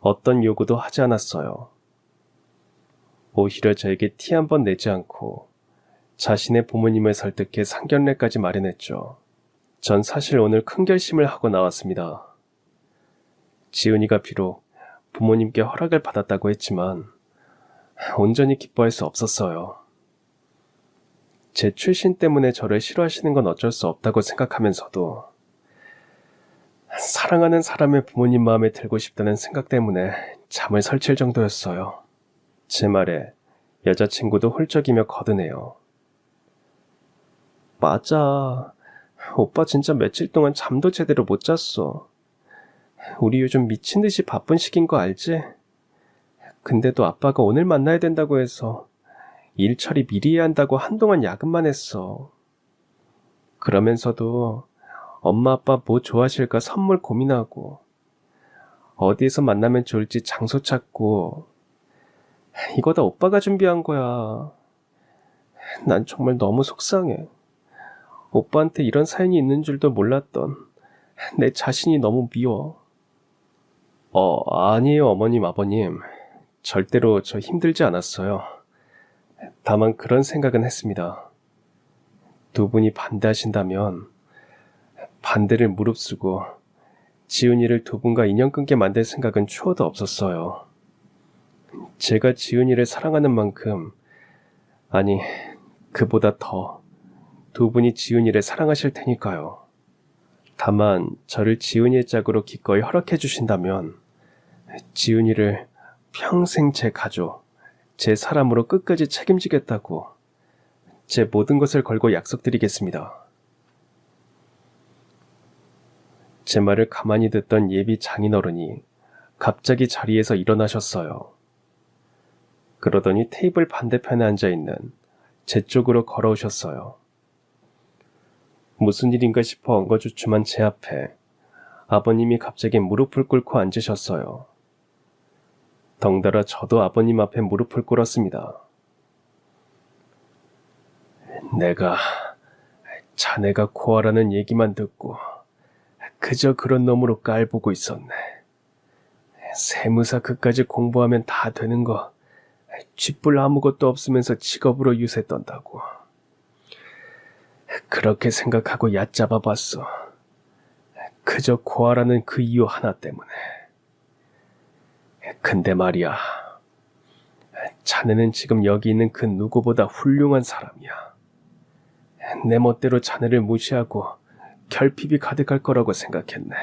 S1: 어떤 요구도 하지 않았어요. 오히려 저에게 티 한 번 내지 않고 자신의 부모님을 설득해 상견례까지 마련했죠. 전 사실 오늘 큰 결심을 하고 나왔습니다. 지훈이가 비록 부모님께 허락을 받았다고 했지만 온전히 기뻐할 수 없었어요. 제 출신 때문에 저를 싫어하시는 건 어쩔 수 없다고 생각하면서도 사랑하는 사람의 부모님 마음에 들고 싶다는 생각 때문에 잠을 설칠 정도였어요. 제 말에 여자친구도 훌쩍이며 거드네요. 맞아. 오빠 진짜 며칠 동안 잠도 제대로 못 잤어. 우리 요즘 미친 듯이 바쁜 시기인 거 알지? 근데도 아빠가 오늘 만나야 된다고 해서 일 처리 미리 해야 한다고 한동안 야근만 했어. 그러면서도 엄마 아빠 뭐 좋아하실까 선물 고민하고 어디에서 만나면 좋을지 장소 찾고 이거 다 오빠가 준비한 거야. 난 정말 너무 속상해. 오빠한테 이런 사연이 있는 줄도 몰랐던 내 자신이 너무 미워. 아니에요 어머님 아버님. 절대로 저 힘들지 않았어요. 다만 그런 생각은 했습니다. 두 분이 반대하신다면 반대를 무릅쓰고 지훈이를 두 분과 인연 끊게 만들 생각은 추호도 없었어요. 제가 지훈이를 사랑하는 만큼, 아니 그보다 더 두 분이 지훈이를 사랑하실 테니까요. 다만 저를 지훈이의 짝으로 기꺼이 허락해 주신다면 지훈이를 평생 제 가족, 제 사람으로 끝까지 책임지겠다고 제 모든 것을 걸고 약속드리겠습니다. 제 말을 가만히 듣던 예비 장인어른이 갑자기 자리에서 일어나셨어요. 그러더니 테이블 반대편에 앉아있는 제 쪽으로 걸어오셨어요. 무슨 일인가 싶어 엉거주춤한 제 앞에 아버님이 갑자기 무릎을 꿇고 앉으셨어요. 덩달아 저도 아버님 앞에 무릎을 꿇었습니다. 내가 자네가 고아라는 얘기만 듣고 그저 그런 놈으로 깔보고 있었네. 세무사 그까지 공부하면 다 되는 거 쥐뿔 아무것도 없으면서 직업으로 유세 떤다고. 그렇게 생각하고 얕잡아 봤어. 그저 고아라는 그 이유 하나 때문에. 근데 말이야, 자네는 지금 여기 있는 그 누구보다 훌륭한 사람이야. 내 멋대로 자네를 무시하고 결핍이 가득할 거라고 생각했네.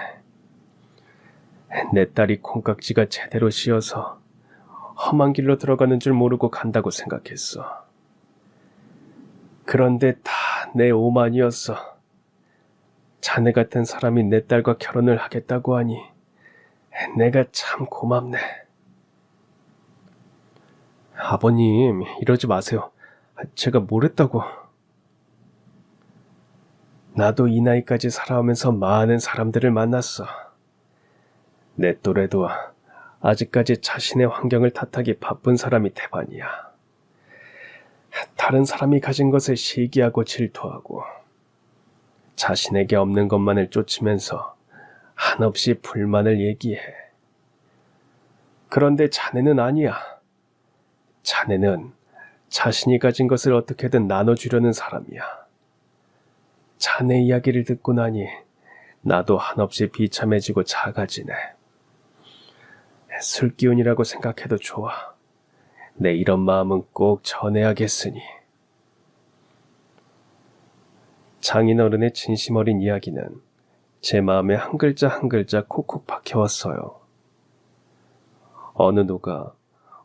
S1: 내 딸이 콩깍지가 제대로 씌어서 험한 길로 들어가는 줄 모르고 간다고 생각했어. 그런데 다 내 오만이었어. 자네 같은 사람이 내 딸과 결혼을 하겠다고 하니 내가 참 고맙네. 아버님, 이러지 마세요. 제가 뭘 했다고. 나도 이 나이까지 살아오면서 많은 사람들을 만났어. 내 또래도 아직까지 자신의 환경을 탓하기 바쁜 사람이 대반이야. 다른 사람이 가진 것을 시기하고 질투하고 자신에게 없는 것만을 쫓으면서 한없이 불만을 얘기해. 그런데 자네는 아니야. 자네는 자신이 가진 것을 어떻게든 나눠주려는 사람이야. 자네 이야기를 듣고 나니 나도 한없이 비참해지고 작아지네. 술기운이라고 생각해도 좋아. 내 이런 마음은 꼭 전해야겠으니. 장인어른의 진심 어린 이야기는 제 마음에 한 글자 한 글자 콕콕 박혀왔어요. 어느 누가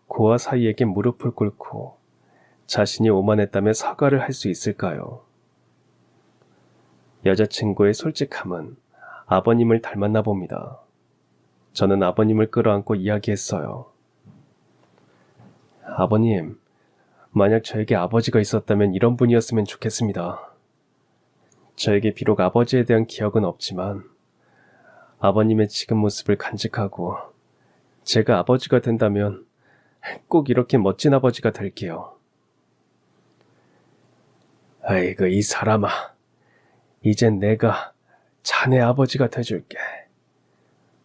S1: 고아 사이에게 무릎을 꿇고 자신이 오만했다며 사과를 할 수 있을까요? 여자친구의 솔직함은 아버님을 닮았나 봅니다. 저는 아버님을 끌어안고 이야기했어요. 아버님, 만약 저에게 아버지가 있었다면 이런 분이었으면 좋겠습니다. 저에게 비록 아버지에 대한 기억은 없지만 아버님의 지금 모습을 간직하고 제가 아버지가 된다면 꼭 이렇게 멋진 아버지가 될게요. 아이고, 이 사람아. 이젠 내가 자네 아버지가 돼줄게.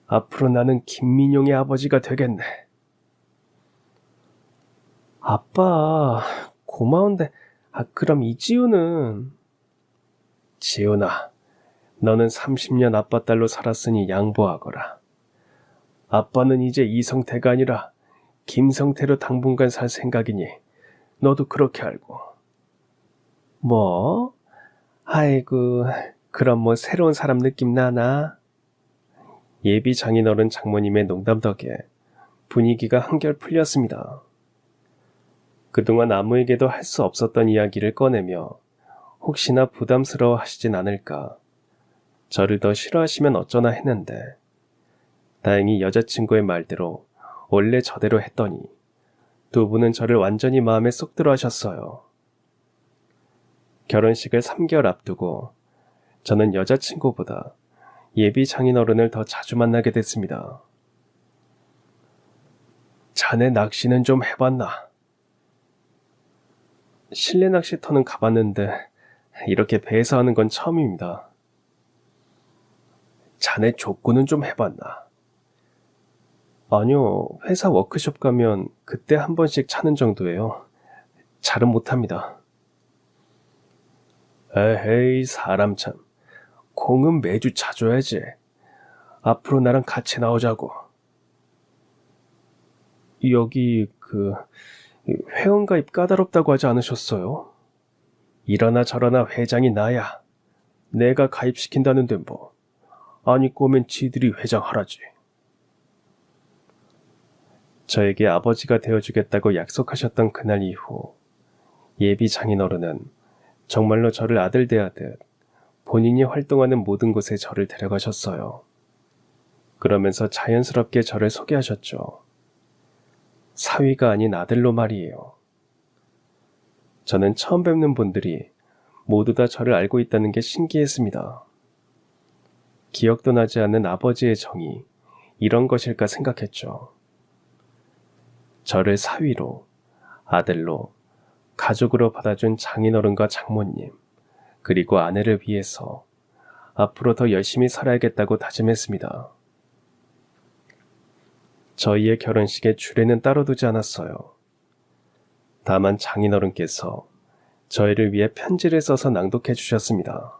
S1: 앞으로 나는 김민용의 아버지가 되겠네. 아빠, 고마운데, 그럼 이지우는? 지훈아, 너는 30년 아빠 딸로 살았으니 양보하거라. 아빠는 이제 이성태가 아니라 김성태로 당분간 살 생각이니 너도 그렇게 알고. 뭐? 아이고, 그럼 새로운 사람 느낌 나나? 예비 장인어른 장모님의 농담 덕에 분위기가 한결 풀렸습니다. 그동안 아무에게도 할 수 없었던 이야기를 꺼내며 혹시나 부담스러워 하시진 않을까, 저를 더 싫어하시면 어쩌나 했는데 다행히 여자친구의 말대로 원래 저대로 했더니 두 분은 저를 완전히 마음에 쏙 들어 하셨어요. 결혼식을 3개월 앞두고 저는 여자친구보다 예비 장인어른을 더 자주 만나게 됐습니다. 자네 낚시는 좀 해봤나? 실내 낚시터는 가봤는데 이렇게 배에서 하는 건 처음입니다. 자네 족구는 좀 해봤나? 아니요, 회사 워크숍 가면 그때 한 번씩 차는 정도예요. 잘은 못합니다. 에헤이, 사람 참. 공은 매주 차줘야지. 앞으로 나랑 같이 나오자고. 여기 회원가입 까다롭다고 하지 않으셨어요? 이러나 저러나 회장이 나야. 내가 가입시킨다는데 뭐. 아니 꼬면 지들이 회장하라지. 저에게 아버지가 되어주겠다고 약속하셨던 그날 이후 예비 장인어른은 정말로 저를 아들 대하듯 본인이 활동하는 모든 곳에 저를 데려가셨어요. 그러면서 자연스럽게 저를 소개하셨죠. 사위가 아닌 아들로 말이에요. 저는 처음 뵙는 분들이 모두 다 저를 알고 있다는 게 신기했습니다. 기억도 나지 않는 아버지의 정이 이런 것일까 생각했죠. 저를 사위로, 아들로, 가족으로 받아준 장인어른과 장모님, 그리고 아내를 위해서 앞으로 더 열심히 살아야겠다고 다짐했습니다. 저희의 결혼식에 주례는 따로 두지 않았어요. 다만 장인어른께서 저희를 위해 편지를 써서 낭독해 주셨습니다.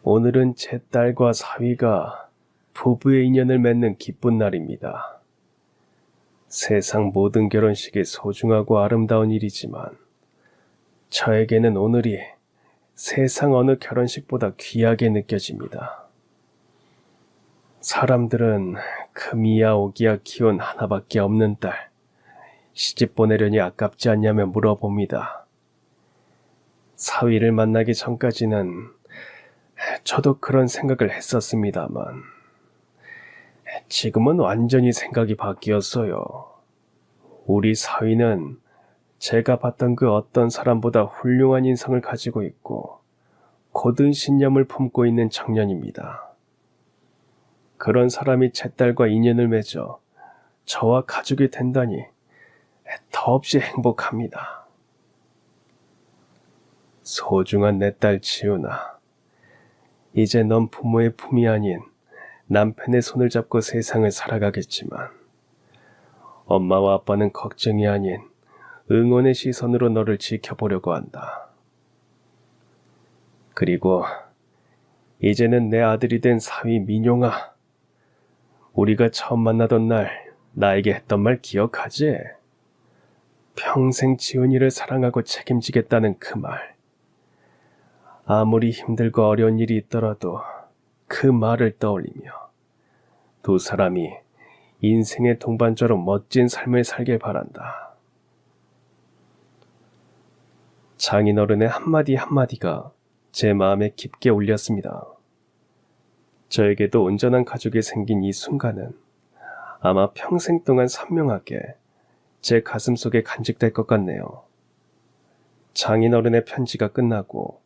S1: 오늘은 제 딸과 사위가 부부의 인연을 맺는 기쁜 날입니다. 세상 모든 결혼식이 소중하고 아름다운 일이지만 저에게는 오늘이 세상 어느 결혼식보다 귀하게 느껴집니다. 사람들은 금이야 오기야 키운 하나밖에 없는 딸, 시집 보내려니 아깝지 않냐며 물어봅니다. 사위를 만나기 전까지는 저도 그런 생각을 했었습니다만 지금은 완전히 생각이 바뀌었어요. 우리 사위는 제가 봤던 그 어떤 사람보다 훌륭한 인성을 가지고 있고 고든 신념을 품고 있는 청년입니다. 그런 사람이 제 딸과 인연을 맺어 저와 가족이 된다니 더없이 행복합니다. 소중한 내 딸 지훈아, 이제 넌 부모의 품이 아닌 남편의 손을 잡고 세상을 살아가겠지만 엄마와 아빠는 걱정이 아닌 응원의 시선으로 너를 지켜보려고 한다. 그리고 이제는 내 아들이 된 사위 민용아, 우리가 처음 만나던 날 나에게 했던 말 기억하지? 평생 지훈이를 사랑하고 책임지겠다는 그 말. 아무리 힘들고 어려운 일이 있더라도 그 말을 떠올리며 두 사람이 인생의 동반자로 멋진 삶을 살길 바란다. 장인어른의 한마디 한마디가 제 마음에 깊게 울렸습니다. 저에게도 온전한 가족이 생긴 이 순간은 아마 평생 동안 선명하게 제 가슴 속에 간직될 것 같네요. 장인어른의 편지가 끝나고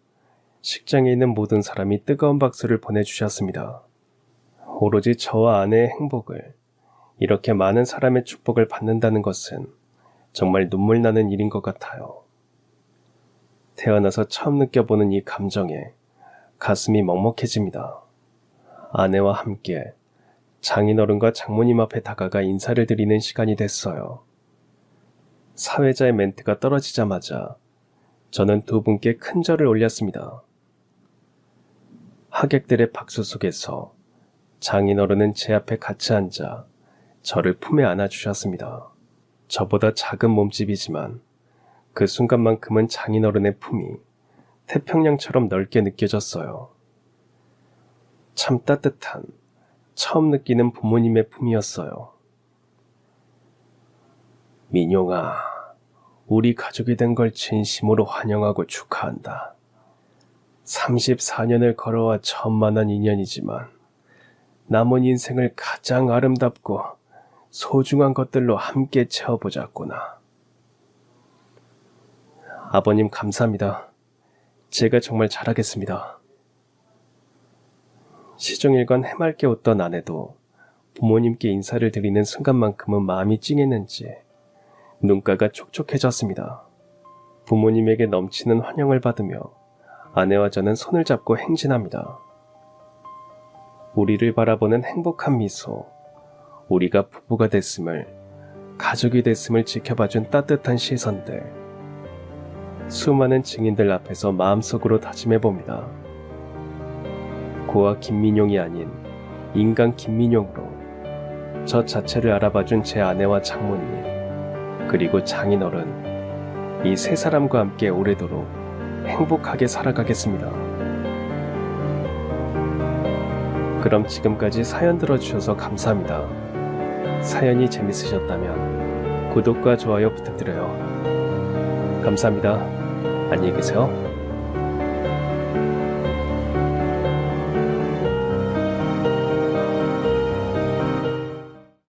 S1: 식장에 있는 모든 사람이 뜨거운 박수를 보내주셨습니다. 오로지 저와 아내의 행복을, 이렇게 많은 사람의 축복을 받는다는 것은 정말 눈물 나는 일인 것 같아요. 태어나서 처음 느껴보는 이 감정에 가슴이 먹먹해집니다. 아내와 함께 장인어른과 장모님 앞에 다가가 인사를 드리는 시간이 됐어요. 사회자의 멘트가 떨어지자마자 저는 두 분께 큰 절을 올렸습니다. 하객들의 박수 속에서 장인어른은 제 앞에 같이 앉아 저를 품에 안아주셨습니다. 저보다 작은 몸집이지만 그 순간만큼은 장인어른의 품이 태평양처럼 넓게 느껴졌어요. 참 따뜻한, 처음 느끼는 부모님의 품이었어요. 민용아, 우리 가족이 된 걸 진심으로 환영하고 축하한다. 34년을 걸어와 처음 만난 인연이지만 남은 인생을 가장 아름답고 소중한 것들로 함께 채워보자꾸나. 아버님 감사합니다. 제가 정말 잘하겠습니다. 시종일관 해맑게 웃던 아내도 부모님께 인사를 드리는 순간만큼은 마음이 찡했는지 눈가가 촉촉해졌습니다. 부모님에게 넘치는 환영을 받으며 아내와 저는 손을 잡고 행진합니다. 우리를 바라보는 행복한 미소, 우리가 부부가 됐음을, 가족이 됐음을 지켜봐준 따뜻한 시선들, 수많은 증인들 앞에서 마음속으로 다짐해봅니다. 고아 김민용이 아닌 인간 김민용으로 저 자체를 알아봐준 제 아내와 장모님, 그리고 장인어른, 이 세 사람과 함께 오래도록 행복하게 살아가겠습니다. 그럼 지금까지 사연 들어주셔서 감사합니다. 사연이 재밌으셨다면 구독과 좋아요 부탁드려요. 감사합니다. 안녕히 계세요.